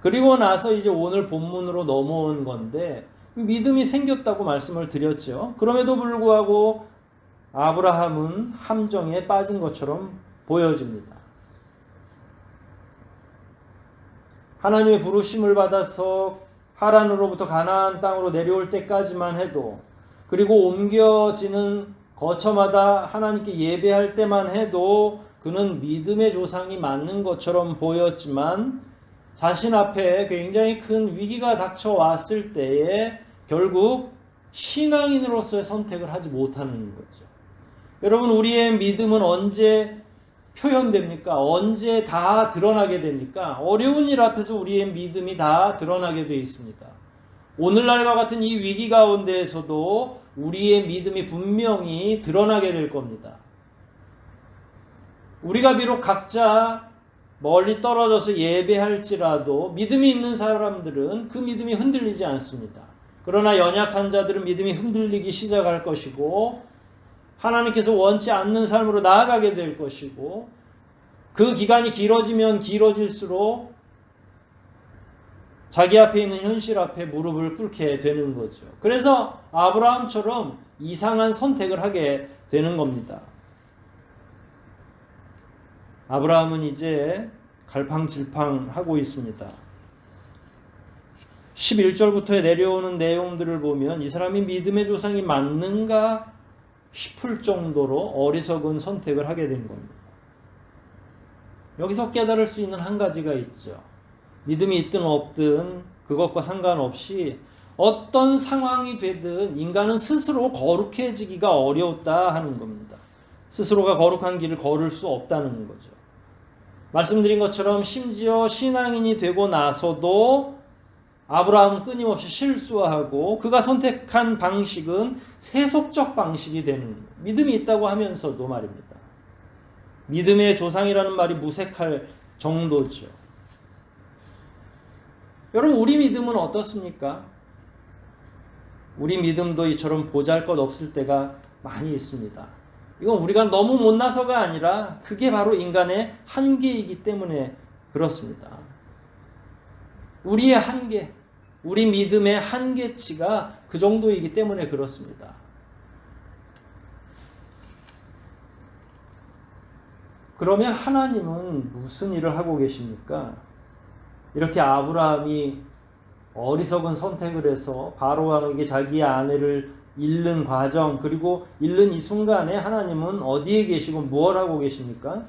그리고 나서 이제 오늘 본문으로 넘어온 건데 믿음이 생겼다고 말씀을 드렸죠. 그럼에도 불구하고 아브라함은 함정에 빠진 것처럼 보여집니다. 하나님의 부르심을 받아서 하란으로부터 가나안 땅으로 내려올 때까지만 해도, 그리고 옮겨지는 거처마다 하나님께 예배할 때만 해도 그는 믿음의 조상이 맞는 것처럼 보였지만 자신 앞에 굉장히 큰 위기가 닥쳐왔을 때에 결국 신앙인으로서의 선택을 하지 못하는 거죠. 여러분, 우리의 믿음은 언제 표현됩니까? 언제 다 드러나게 됩니까? 어려운 일 앞에서 우리의 믿음이 다 드러나게 되어 있습니다. 오늘날과 같은 이 위기 가운데에서도 우리의 믿음이 분명히 드러나게 될 겁니다. 우리가 비록 각자 멀리 떨어져서 예배할지라도 믿음이 있는 사람들은 그 믿음이 흔들리지 않습니다. 그러나 연약한 자들은 믿음이 흔들리기 시작할 것이고 하나님께서 원치 않는 삶으로 나아가게 될 것이고 그 기간이 길어지면 길어질수록 자기 앞에 있는 현실 앞에 무릎을 꿇게 되는 거죠. 그래서 아브라함처럼 이상한 선택을 하게 되는 겁니다. 아브라함은 이제 갈팡질팡하고 있습니다. 11절부터 내려오는 내용들을 보면 이 사람이 믿음의 조상이 맞는가 싶을 정도로 어리석은 선택을 하게 된 겁니다. 여기서 깨달을 수 있는 한 가지가 있죠. 믿음이 있든 없든 그것과 상관없이 어떤 상황이 되든 인간은 스스로 거룩해지기가 어려웠다 하는 겁니다. 스스로가 거룩한 길을 걸을 수 없다는 거죠. 말씀드린 것처럼 심지어 신앙인이 되고 나서도 아브라함은 끊임없이 실수하고 그가 선택한 방식은 세속적 방식이 되는 거예요. 믿음이 있다고 하면서도 말입니다. 믿음의 조상이라는 말이 무색할 정도죠. 여러분, 우리 믿음은 어떻습니까? 우리 믿음도 이처럼 보잘것없을 때가 많이 있습니다. 이건 우리가 너무 못나서가 아니라 그게 바로 인간의 한계이기 때문에 그렇습니다. 우리의 한계, 우리 믿음의 한계치가 그 정도이기 때문에 그렇습니다. 그러면 하나님은 무슨 일을 하고 계십니까? 이렇게 아브라함이 어리석은 선택을 해서 바로왕에게 자기의 아내를 잃는 과정, 그리고 잃는 이 순간에 하나님은 어디에 계시고 무엇을 하고 계십니까?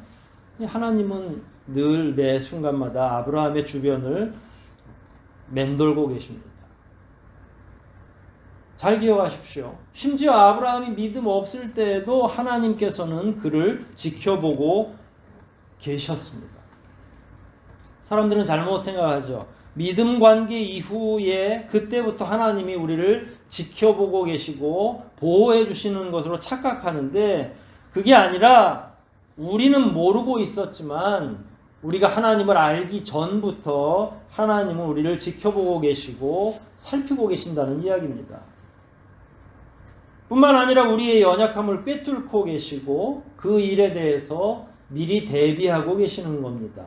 하나님은 늘 매 순간마다 아브라함의 주변을 맴돌고 계십니다. 잘 기억하십시오. 심지어 아브라함이 믿음 없을 때에도 하나님께서는 그를 지켜보고 계셨습니다. 사람들은 잘못 생각하죠. 믿음 관계 이후에 그때부터 하나님이 우리를 지켜보고 계시고 보호해 주시는 것으로 착각하는데 그게 아니라 우리는 모르고 있었지만 우리가 하나님을 알기 전부터 하나님은 우리를 지켜보고 계시고 살피고 계신다는 이야기입니다. 뿐만 아니라 우리의 연약함을 꿰뚫고 계시고 그 일에 대해서 미리 대비하고 계시는 겁니다.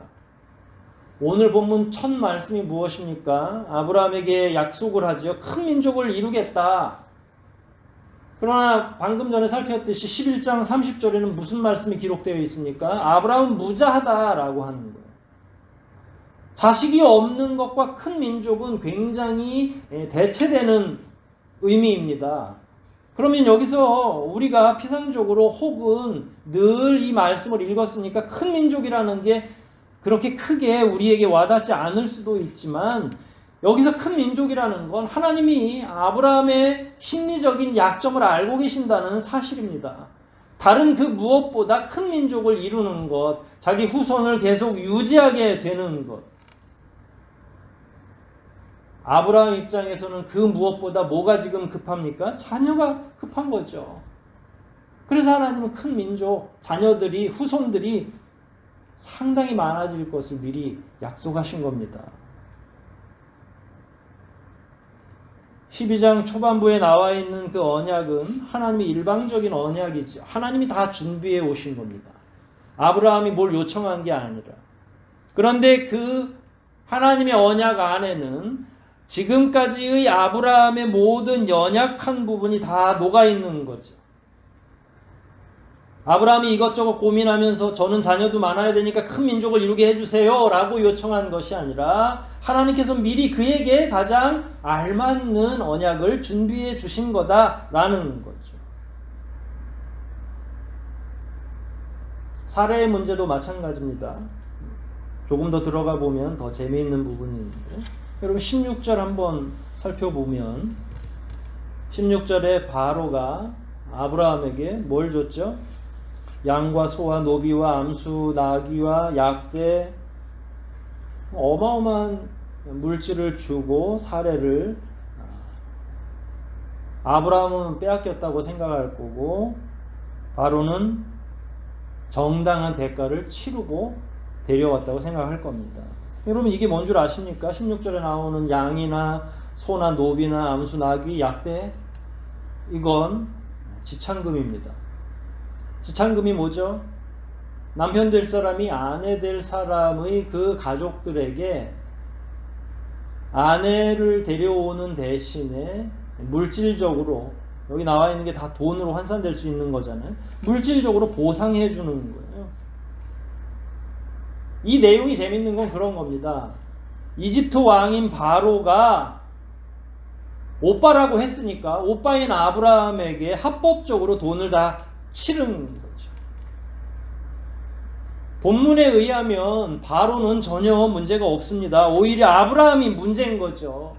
오늘 본문 첫 말씀이 무엇입니까? 아브라함에게 약속을 하지요. 큰 민족을 이루겠다. 그러나 방금 전에 살폈듯이 11장 30절에는 무슨 말씀이 기록되어 있습니까? 아브라함은 무자하다라고 하는 거예요. 자식이 없는 것과 큰 민족은 굉장히 대체되는 의미입니다. 그러면 여기서 우리가 피상적으로 혹은 늘 이 말씀을 읽었으니까 큰 민족이라는 게 그렇게 크게 우리에게 와닿지 않을 수도 있지만 여기서 큰 민족이라는 건 하나님이 아브라함의 심리적인 약점을 알고 계신다는 사실입니다. 다른 그 무엇보다 큰 민족을 이루는 것, 자기 후손을 계속 유지하게 되는 것. 아브라함 입장에서는 그 무엇보다 뭐가 지금 급합니까? 자녀가 급한 거죠. 그래서 하나님은 큰 민족, 자녀들이, 후손들이 상당히 많아질 것을 미리 약속하신 겁니다. 12장 초반부에 나와 있는 그 언약은 하나님의 일방적인 언약이죠. 하나님이 다 준비해 오신 겁니다. 아브라함이 뭘 요청한 게 아니라. 그런데 그 하나님의 언약 안에는 지금까지의 아브라함의 모든 연약한 부분이 다 녹아 있는 거죠. 아브라함이 이것저것 고민하면서 저는 자녀도 많아야 되니까 큰 민족을 이루게 해주세요 라고 요청한 것이 아니라 하나님께서 미리 그에게 가장 알맞는 언약을 준비해 주신 거다라는 거죠. 사례의 문제도 마찬가지입니다. 조금 더 들어가 보면 더 재미있는 부분이 있는데, 여러분 16절 한번 살펴보면 16절에 바로가 아브라함에게 뭘 줬죠? 양과 소와 노비와 암수 나귀와 약대, 어마어마한 물질을 주고 사례를 아브라함은 빼앗겼다고 생각할 거고 바로는 정당한 대가를 치르고 데려왔다고 생각할 겁니다. 여러분 이게 뭔 줄 아십니까? 16절에 나오는 양이나 소나 노비나 암수 나귀 약대, 이건 지참금입니다. 지참금이 뭐죠? 남편 될 사람이 아내 될 사람의 그 가족들에게 아내를 데려오는 대신에 물질적으로, 여기 나와 있는 게 다 돈으로 환산될 수 있는 거잖아요. 물질적으로 보상해 주는 거예요. 이 내용이 재밌는 건 그런 겁니다. 이집트 왕인 바로가 오빠라고 했으니까 오빠인 아브라함에게 합법적으로 돈을 다 치른 거죠. 본문에 의하면 바로는 전혀 문제가 없습니다. 오히려 아브라함이 문제인 거죠.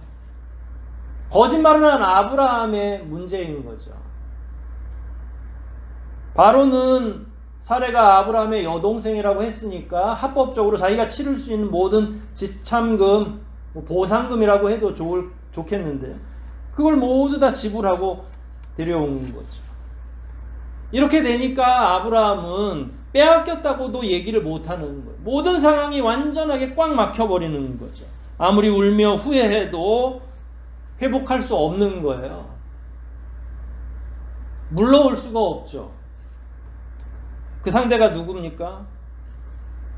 거짓말을 한 아브라함의 문제인 거죠. 바로는 사례가 아브라함의 여동생이라고 했으니까 합법적으로 자기가 치를 수 있는 모든 지참금, 보상금이라고 해도 좋겠는데 그걸 모두 다 지불하고 데려온 거죠. 이렇게 되니까 아브라함은 빼앗겼다고도 얘기를 못하는 거예요. 모든 상황이 완전하게 꽉 막혀버리는 거죠. 아무리 울며 후회해도 회복할 수 없는 거예요. 물러올 수가 없죠. 그 상대가 누굽니까?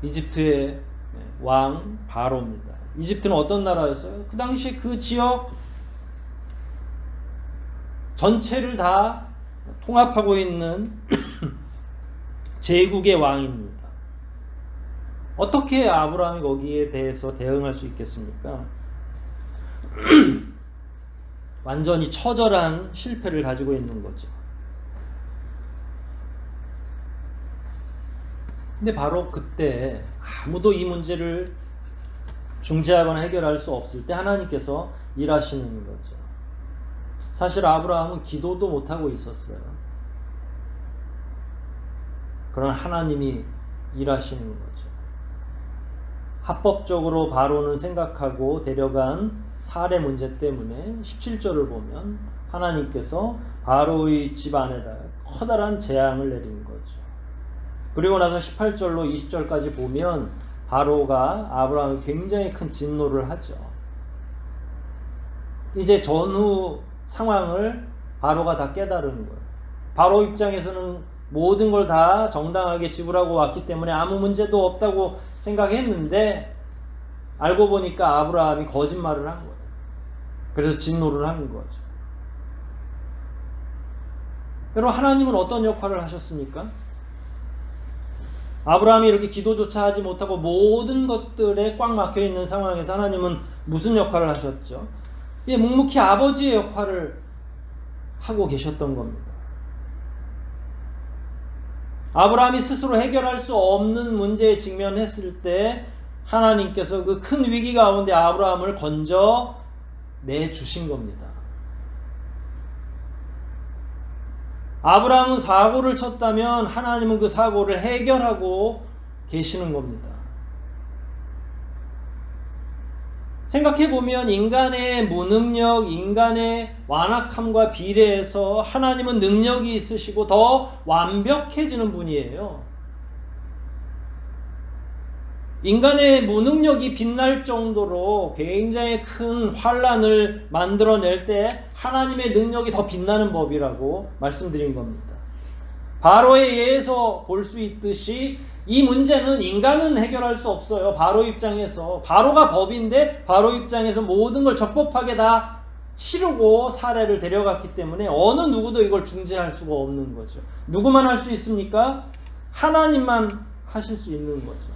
이집트의 왕 바로입니다. 이집트는 어떤 나라였어요? 그 당시에 그 지역 전체를 다 통합하고 있는 제국의 왕입니다. 어떻게 아브라함이 거기에 대해서 대응할 수 있겠습니까? 완전히 처절한 실패를 가지고 있는 거죠. 근데 바로 그때 아무도 이 문제를 중재하거나 해결할 수 없을 때 하나님께서 일하시는 거죠. 사실 아브라함은 기도도 못하고 있었어요. 그러나 하나님이 일하시는 거죠. 합법적으로 바로는 생각하고 데려간 살해 문제 때문에 17절을 보면 하나님께서 바로의 집안에다 커다란 재앙을 내린 거죠. 그리고 나서 18절로 20절까지 보면 바로가 아브라함에 굉장히 큰 진노를 하죠. 이제 전후 상황을 바로가 다 깨달은 거예요. 바로 입장에서는 모든 걸 다 정당하게 지불하고 왔기 때문에 아무 문제도 없다고 생각했는데 알고 보니까 아브라함이 거짓말을 한 거예요. 그래서 진노를 한 거죠. 여러분 하나님은 어떤 역할을 하셨습니까? 아브라함이 이렇게 기도조차 하지 못하고 모든 것들에 꽉 막혀있는 상황에서 하나님은 무슨 역할을 하셨죠? 예, 묵묵히 아버지의 역할을 하고 계셨던 겁니다. 아브라함이 스스로 해결할 수 없는 문제에 직면했을 때 하나님께서 그 큰 위기 가운데 아브라함을 건져 내주신 겁니다. 아브라함은 사고를 쳤다면 하나님은 그 사고를 해결하고 계시는 겁니다. 생각해보면 인간의 무능력, 인간의 완악함과 비례해서 하나님은 능력이 있으시고 더 완벽해지는 분이에요. 인간의 무능력이 빛날 정도로 굉장히 큰 환란을 만들어낼 때 하나님의 능력이 더 빛나는 법이라고 말씀드린 겁니다. 바로에 의해서 볼 수 있듯이 이 문제는 인간은 해결할 수 없어요. 바로 입장에서. 바로가 법인데 바로 입장에서 모든 걸 적법하게 다 치르고 사례를 데려갔기 때문에 어느 누구도 이걸 중재할 수가 없는 거죠. 누구만 할 수 있습니까? 하나님만 하실 수 있는 거죠.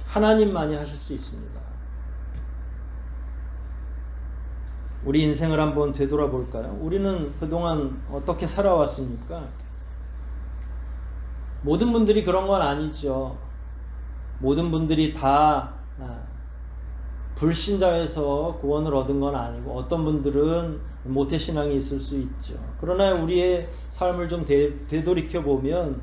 하나님만이 하실 수 있습니다. 우리 인생을 한번 되돌아볼까요? 우리는 그동안 어떻게 살아왔습니까? 모든 분들이 그런 건 아니죠. 모든 분들이 다 불신자에서 구원을 얻은 건 아니고 어떤 분들은 모태신앙이 있을 수 있죠. 그러나 우리의 삶을 좀 되돌이켜 보면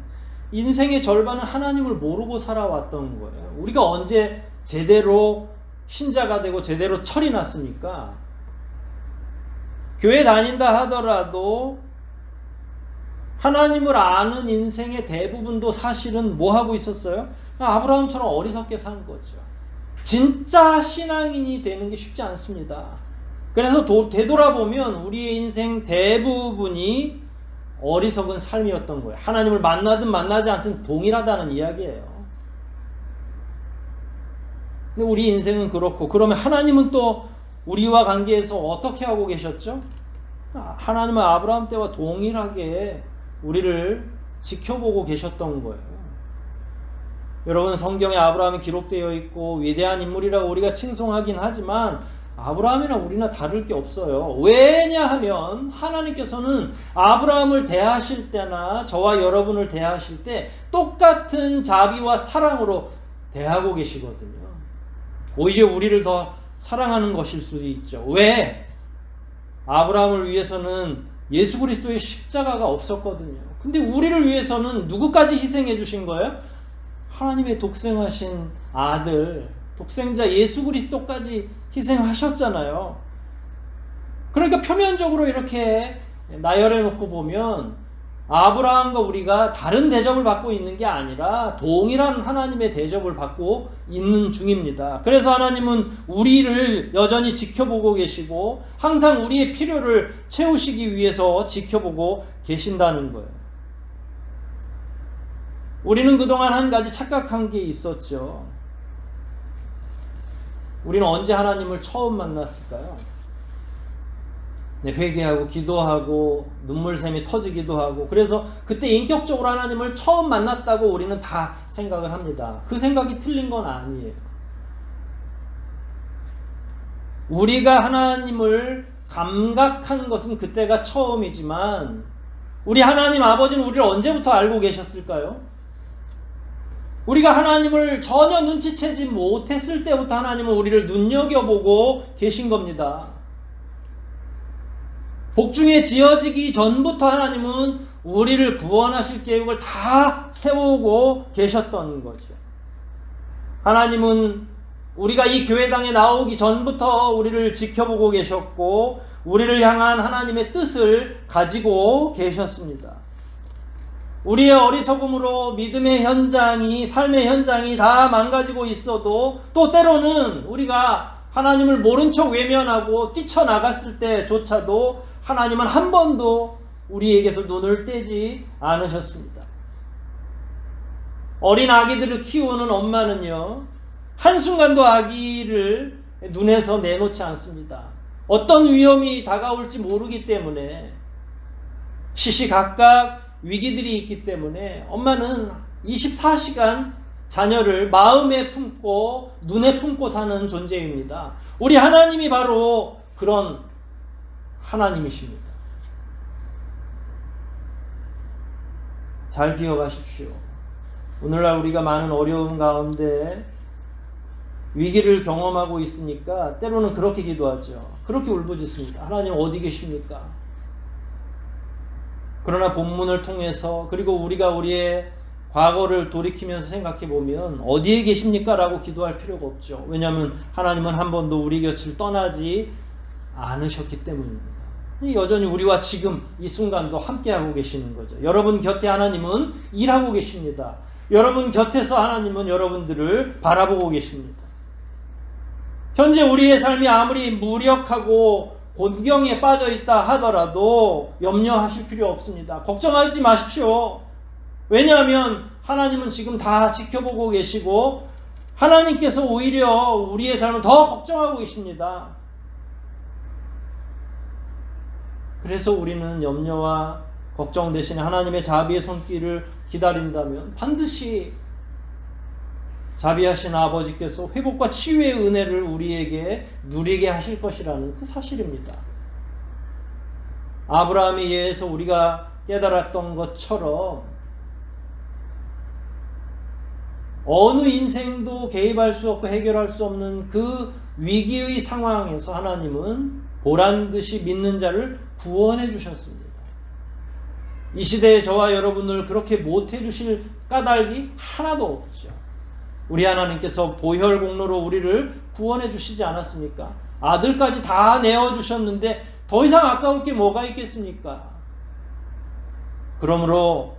인생의 절반은 하나님을 모르고 살아왔던 거예요. 우리가 언제 제대로 신자가 되고 제대로 철이 났습니까? 교회 다닌다 하더라도 하나님을 아는 인생의 대부분도 사실은 뭐 하고 있었어요? 아브라함처럼 어리석게 산 거죠. 진짜 신앙인이 되는 게 쉽지 않습니다. 그래서 되돌아보면 우리의 인생 대부분이 어리석은 삶이었던 거예요. 하나님을 만나든 만나지 않든 동일하다는 이야기예요. 근데 우리 인생은 그렇고, 그러면 하나님은 또 우리와 관계에서 어떻게 하고 계셨죠? 하나님은 아브라함 때와 동일하게 우리를 지켜보고 계셨던 거예요. 여러분, 성경에 아브라함이 기록되어 있고 위대한 인물이라고 우리가 칭송하긴 하지만 아브라함이나 우리나 다를 게 없어요. 왜냐하면 하나님께서는 아브라함을 대하실 때나 저와 여러분을 대하실 때 똑같은 자비와 사랑으로 대하고 계시거든요. 오히려 우리를 더 사랑하는 것일 수도 있죠. 왜? 아브라함을 위해서는 예수 그리스도의 십자가가 없었거든요. 근데 우리를 위해서는 누구까지 희생해 주신 거예요? 하나님의 독생하신 아들, 독생자 예수 그리스도까지 희생하셨잖아요. 그러니까 표면적으로 이렇게 나열해 놓고 보면 아브라함과 우리가 다른 대접을 받고 있는 게 아니라 동일한 하나님의 대접을 받고 있는 중입니다. 그래서 하나님은 우리를 여전히 지켜보고 계시고 항상 우리의 필요를 채우시기 위해서 지켜보고 계신다는 거예요. 우리는 그동안 한 가지 착각한 게 있었죠. 우리는 언제 하나님을 처음 만났을까요? 회개하고 기도하고 눈물샘이 터지기도 하고, 그래서 그때 인격적으로 하나님을 처음 만났다고 우리는 다 생각을 합니다. 그 생각이 틀린 건 아니에요. 우리가 하나님을 감각한 것은 그때가 처음이지만 우리 하나님 아버지는 우리를 언제부터 알고 계셨을까요? 우리가 하나님을 전혀 눈치채지 못했을 때부터 하나님은 우리를 눈여겨보고 계신 겁니다. 복중에 지어지기 전부터 하나님은 우리를 구원하실 계획을 다 세우고 계셨던 거죠. 하나님은 우리가 이 교회당에 나오기 전부터 우리를 지켜보고 계셨고 우리를 향한 하나님의 뜻을 가지고 계셨습니다. 우리의 어리석음으로 믿음의 현장이, 삶의 현장이 다 망가지고 있어도 또 때로는 우리가 하나님을 모른 척 외면하고 뛰쳐나갔을 때조차도 하나님은 한 번도 우리에게서 눈을 떼지 않으셨습니다. 어린 아기들을 키우는 엄마는요, 한순간도 아기를 눈에서 내놓지 않습니다. 어떤 위험이 다가올지 모르기 때문에, 시시각각 위기들이 있기 때문에 엄마는 24시간 자녀를 마음에 품고 눈에 품고 사는 존재입니다. 우리 하나님이 바로 그런 하나님이십니다. 잘 기억하십시오. 오늘날 우리가 많은 어려움 가운데 위기를 경험하고 있으니까 때로는 그렇게 기도하죠. 그렇게 울부짖습니다. 하나님 어디 계십니까? 그러나 본문을 통해서, 그리고 우리가 우리의 과거를 돌이키면서 생각해 보면 어디에 계십니까? 라고 기도할 필요가 없죠. 왜냐하면 하나님은 한 번도 우리 곁을 떠나지 않으셨기 때문입니다. 여전히 우리와 지금 이 순간도 함께하고 계시는 거죠. 여러분 곁에 하나님은 일하고 계십니다. 여러분 곁에서 하나님은 여러분들을 바라보고 계십니다. 현재 우리의 삶이 아무리 무력하고 곤경에 빠져 있다 하더라도 염려하실 필요 없습니다. 걱정하지 마십시오. 왜냐하면 하나님은 지금 다 지켜보고 계시고 하나님께서 오히려 우리의 삶을 더 걱정하고 계십니다. 그래서 우리는 염려와 걱정 대신에 하나님의 자비의 손길을 기다린다면 반드시 자비하신 아버지께서 회복과 치유의 은혜를 우리에게 누리게 하실 것이라는 그 사실입니다. 아브라함에 의해서 우리가 깨달았던 것처럼 어느 인생도 개입할 수 없고 해결할 수 없는 그 위기의 상황에서 하나님은 보란듯이 믿는 자를 구원해 주셨습니다. 이 시대에 저와 여러분을 그렇게 못해 주실 까닭이 하나도 없죠. 우리 하나님께서 보혈공로로 우리를 구원해 주시지 않았습니까? 아들까지 다 내어주셨는데 더 이상 아까울 게 뭐가 있겠습니까? 그러므로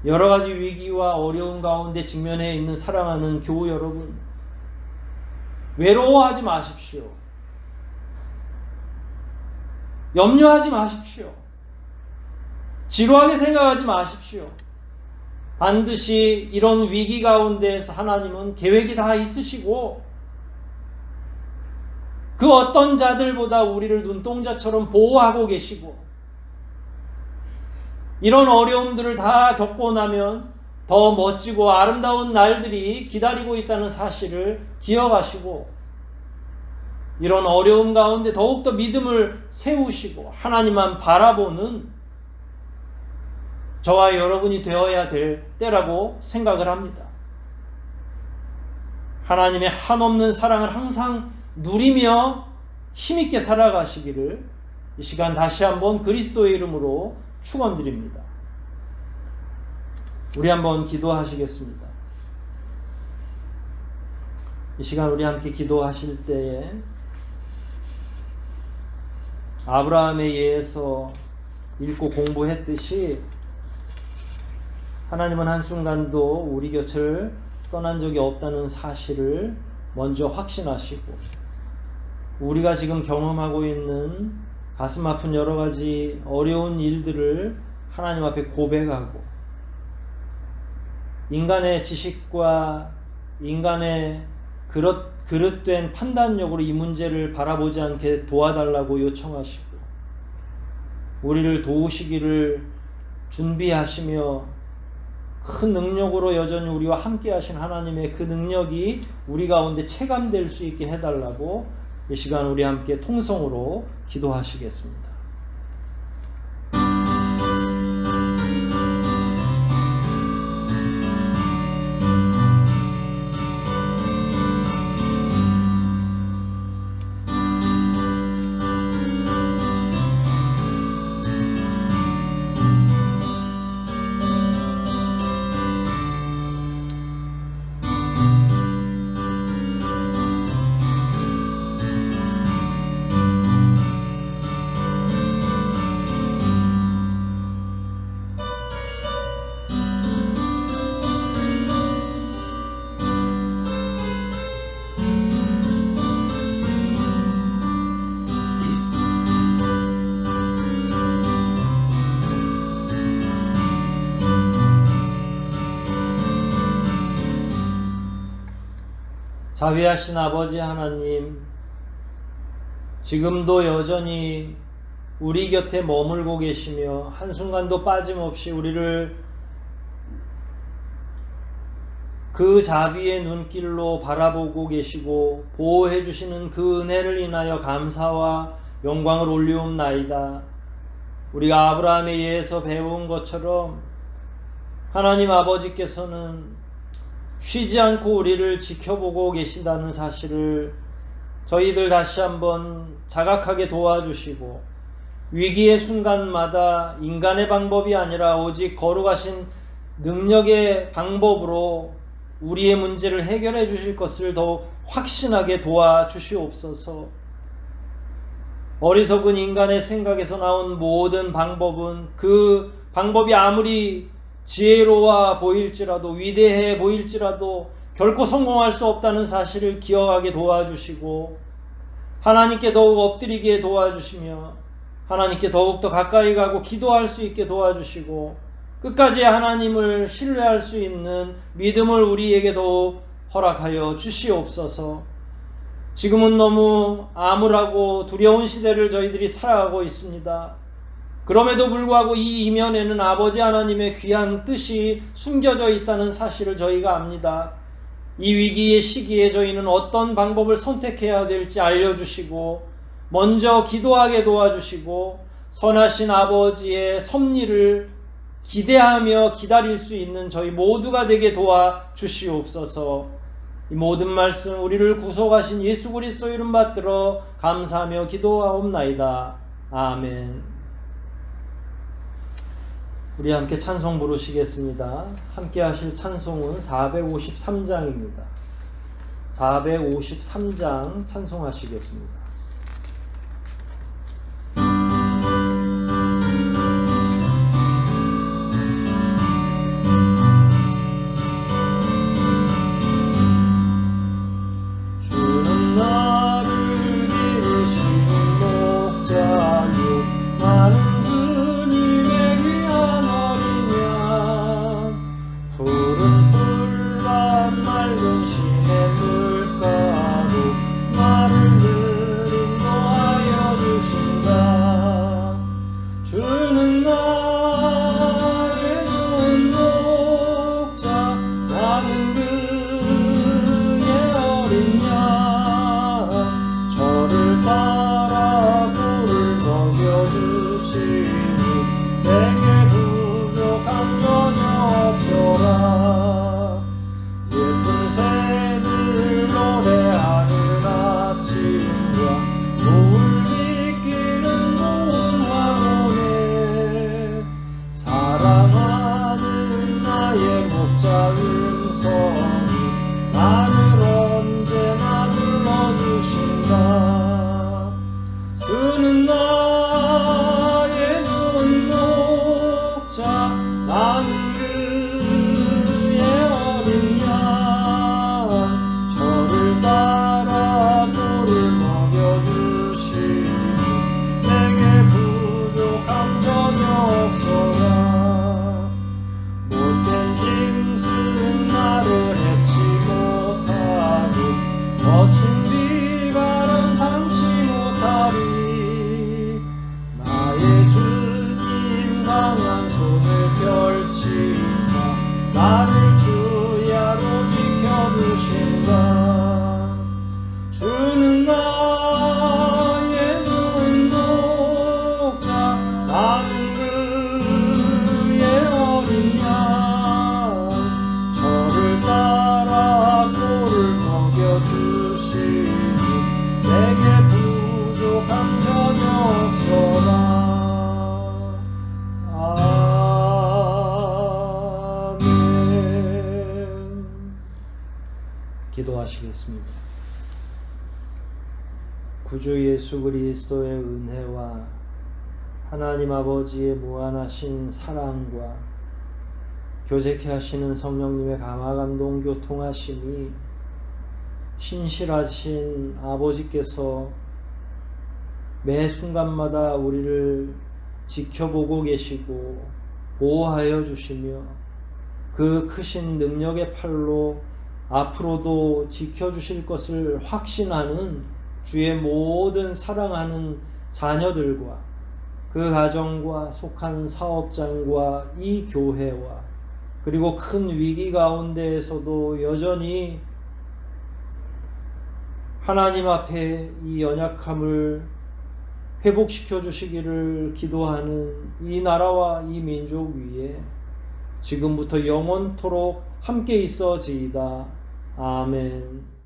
여러 가지 위기와 어려움 가운데 직면해 있는 사랑하는 교우 여러분, 외로워하지 마십시오. 염려하지 마십시오. 지루하게 생각하지 마십시오. 반드시 이런 위기 가운데에서 하나님은 계획이 다 있으시고 그 어떤 자들보다 우리를 눈동자처럼 보호하고 계시고 이런 어려움들을 다 겪고 나면 더 멋지고 아름다운 날들이 기다리고 있다는 사실을 기억하시고 이런 어려움 가운데 더욱더 믿음을 세우시고 하나님만 바라보는 저와 여러분이 되어야 될 때라고 생각을 합니다. 하나님의 한없는 사랑을 항상 누리며 힘있게 살아가시기를 이 시간 다시 한번 그리스도의 이름으로 축원드립니다. 우리 한번 기도하시겠습니다. 이 시간 우리 함께 기도하실 때에 아브라함에 의해서 읽고 공부했듯이 하나님은 한순간도 우리 곁을 떠난 적이 없다는 사실을 먼저 확신하시고 우리가 지금 경험하고 있는 가슴 아픈 여러 가지 어려운 일들을 하나님 앞에 고백하고 인간의 지식과 인간의 그릇된 판단력으로 이 문제를 바라보지 않게 도와달라고 요청하시고 우리를 도우시기를 준비하시며 큰 능력으로 여전히 우리와 함께 하신 하나님의 그 능력이 우리 가운데 체감될 수 있게 해달라고 이 시간 우리 함께 통성으로 기도하시겠습니다. 자비하신 아버지 하나님, 지금도 여전히 우리 곁에 머물고 계시며 한순간도 빠짐없이 우리를 그 자비의 눈길로 바라보고 계시고 보호해 주시는 그 은혜를 인하여 감사와 영광을 올리옵나이다. 우리가 아브라함에 의해서 배운 것처럼 하나님 아버지께서는 쉬지 않고 우리를 지켜보고 계신다는 사실을 저희들 다시 한번 자각하게 도와주시고 위기의 순간마다 인간의 방법이 아니라 오직 거룩하신 능력의 방법으로 우리의 문제를 해결해 주실 것을 더 확신하게 도와주시옵소서. 어리석은 인간의 생각에서 나온 모든 방법은 그 방법이 아무리 지혜로워 보일지라도, 위대해 보일지라도 결코 성공할 수 없다는 사실을 기억하게 도와주시고, 하나님께 더욱 엎드리게 도와주시며, 하나님께 더욱더 가까이 가고 기도할 수 있게 도와주시고, 끝까지 하나님을 신뢰할 수 있는 믿음을 우리에게 더욱 허락하여 주시옵소서. 지금은 너무 암울하고 두려운 시대를 저희들이 살아가고 있습니다. 그럼에도 불구하고 이 이면에는 아버지 하나님의 귀한 뜻이 숨겨져 있다는 사실을 저희가 압니다. 이 위기의 시기에 저희는 어떤 방법을 선택해야 될지 알려주시고, 먼저 기도하게 도와주시고, 선하신 아버지의 섭리를 기대하며 기다릴 수 있는 저희 모두가 되게 도와주시옵소서. 이 모든 말씀 우리를 구속하신 예수 그리스도 이름 받들어 감사하며 기도하옵나이다. 아멘. 우리 함께 찬송 부르시겠습니다. 함께 하실 찬송은 453장입니다. 453장 찬송하시겠습니다. 주는 나를 기르시는 목자요, 나는 주님의 귀한 어린 양. 푸른 풀밭 맑은 시냇물가로 나를 늘 인도하여 주신다. 주는 나의 좋은 목자, 나는 그의 어린 양. 저를 따라 꿀을 먹여주시니 내게 부족한 전혀 없어라. 예쁜 새들 노래하는 아침과 노을 이끼는 고운 황혼에 사랑하는 나의 목자 음성이 나를 언제나 불러주신다. 주는 나의 좋은 목자, 나는 그의 어린 양. 저를 따라 꿀을 먹여주시니 내게 부족함 전혀 없어라. 못된 짐승 나를 해치 못하고 거친 비바람 삼지 못하리. 나의 주님 강한 손을 펼치사 나를 주야로 지켜주신다. 주는 나의 좋은 목자, 나는 그의 어린 양. 저를 따라 꿀을 먹여주시니 내게 부족함 전혀 없어라. 아멘. 기도하시겠습니다. 구주 예수 그리스도의 은혜와 하나님 아버지의 무한하신 사랑과 교제케 하시는 성령님의 강화 감동 교통하심이 신실하신 아버지께서 매 순간마다 우리를 지켜보고 계시고 보호하여 주시며 그 크신 능력의 팔로 앞으로도 지켜주실 것을 확신하는 주의 모든 사랑하는 자녀들과 그 가정과 속한 사업장과 이 교회와 그리고 큰 위기 가운데에서도 여전히 하나님 앞에 이 연약함을 회복시켜 주시기를 기도하는 이 나라와 이 민족 위에 지금부터 영원토록 함께 있어지이다. 아멘.